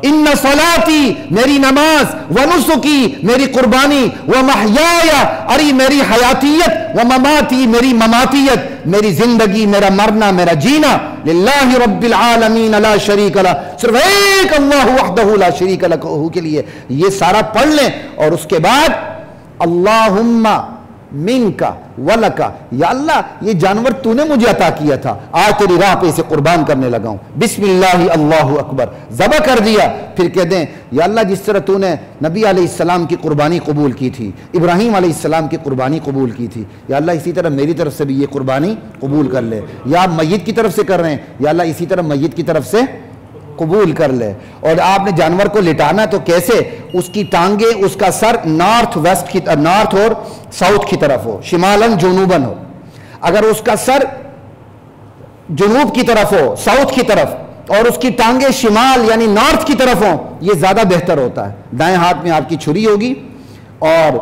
ان صلاتی، میری نماز، ونسکی، میری قربانی، ومحیایا، اری میری حیاتیت، ومماتی، میری مماتیت، میری زندگی، میرا مرنا، میرا جینا، للہ رب العالمین لا شریک لہ، صرف ایک اللہ وحدہ لا شریک لہ کے لیے۔ یہ سارا پڑھ لیں، اور اس کے بعد اللہم منکا ولکا، یا اللہ یہ جانور تو نے مجھے عطا کیا تھا، آج تیری راہ پہ اسے قربان کرنے لگا ہوں، بسم اللہ اللہ اکبر، ذبح کر دیا۔ پھر کہہ دیں یا اللہ جس طرح تو نے نبی علیہ السلام کی قربانی قبول کی تھی، ابراہیم علیہ السلام کی قربانی قبول کی تھی، یا اللہ اسی طرح میری طرف سے بھی یہ قربانی قبول کر لے۔ یا آپ میت کی طرف سے کر رہے ہیں، یا اللہ اسی طرح میت کی طرف سے قبول کر لے۔ اور آپ نے جانور کو لٹانا تو کیسے؟ اس کی ٹانگیں، اس کا سر نارتھ ویسٹ کی، نارتھ اور ساؤتھ کی طرف ہو، شمالاً جنوباً ہو۔ اگر اس کا سر جنوب کی طرف ہو، ساؤتھ کی طرف، اور اس کی ٹانگیں شمال یعنی نارتھ کی طرف ہوں، یہ زیادہ بہتر ہوتا ہے۔ دائیں ہاتھ میں آپ کی چھری ہوگی اور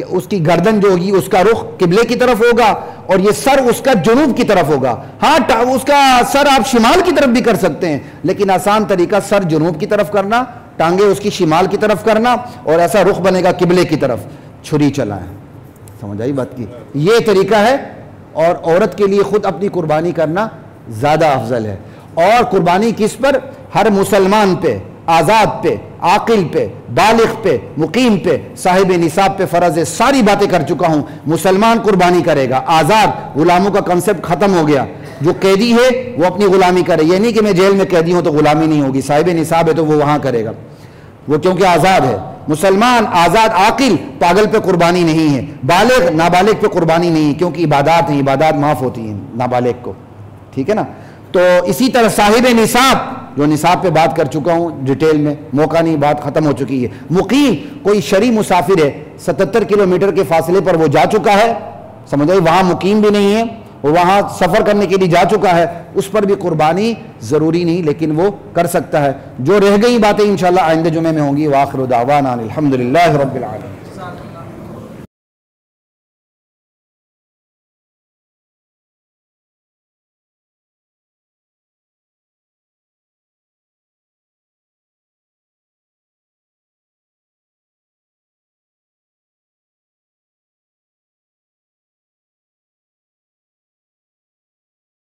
اس کی گردن جو ہوگی اس کا رخ قبلے کی طرف ہوگا، اور یہ سر اس کا جنوب کی طرف ہوگا۔ ہاں اس کا سر آپ شمال کی طرف بھی کر سکتے ہیں، لیکن آسان طریقہ سر جنوب کی طرف کرنا، ٹانگیں اس کی شمال کی طرف کرنا، اور ایسا رخ بنے گا قبلے کی طرف، چھری چلائیں۔ سمجھ آئی بات کی؟ یہ طریقہ ہے، اور عورت کے لیے خود اپنی قربانی کرنا زیادہ افضل ہے۔ اور قربانی کس پر؟ ہر مسلمان پہ، آزاد پہ، عاقل پہ، بالغ پہ، مقیم پہ، صاحب نصاب پہ فرض ہے۔ ساری باتیں کر چکا ہوں۔ مسلمان قربانی کرے گا، آزاد، غلاموں کا کنسپٹ ختم ہو گیا۔ جو قیدی ہے وہ اپنی غلامی کرے، یہ نہیں کہ میں جیل میں قیدی ہوں تو غلامی نہیں ہوگی، صاحب نصاب ہے تو وہ وہاں کرے گا، وہ کیونکہ آزاد ہے۔ مسلمان، آزاد، عاقل، پاگل پہ قربانی نہیں ہے، بالغ، نابالغ پہ قربانی نہیں ہے، کیونکہ عبادات ہیں، عبادات معاف ہوتی ہیں نابالغ کو، ٹھیک ہے نا؟ تو اسی طرح صاحب نصاب، جو نصاب پہ بات کر چکا ہوں ڈیٹیل میں، موقع نہیں، بات ختم ہو چکی ہے۔ مقیم، کوئی شرعی مسافر ہے، 77 کلومیٹر کے فاصلے پر وہ جا چکا ہے، سمجھ آئی، وہاں مقیم بھی نہیں ہے، وہ وہاں سفر کرنے کے لیے جا چکا ہے، اس پر بھی قربانی ضروری نہیں، لیکن وہ کر سکتا ہے۔ جو رہ گئی باتیں انشاءاللہ آئندہ جمعے میں ہوں گی۔ وآخر دعوانا الحمدللہ رب العالمین۔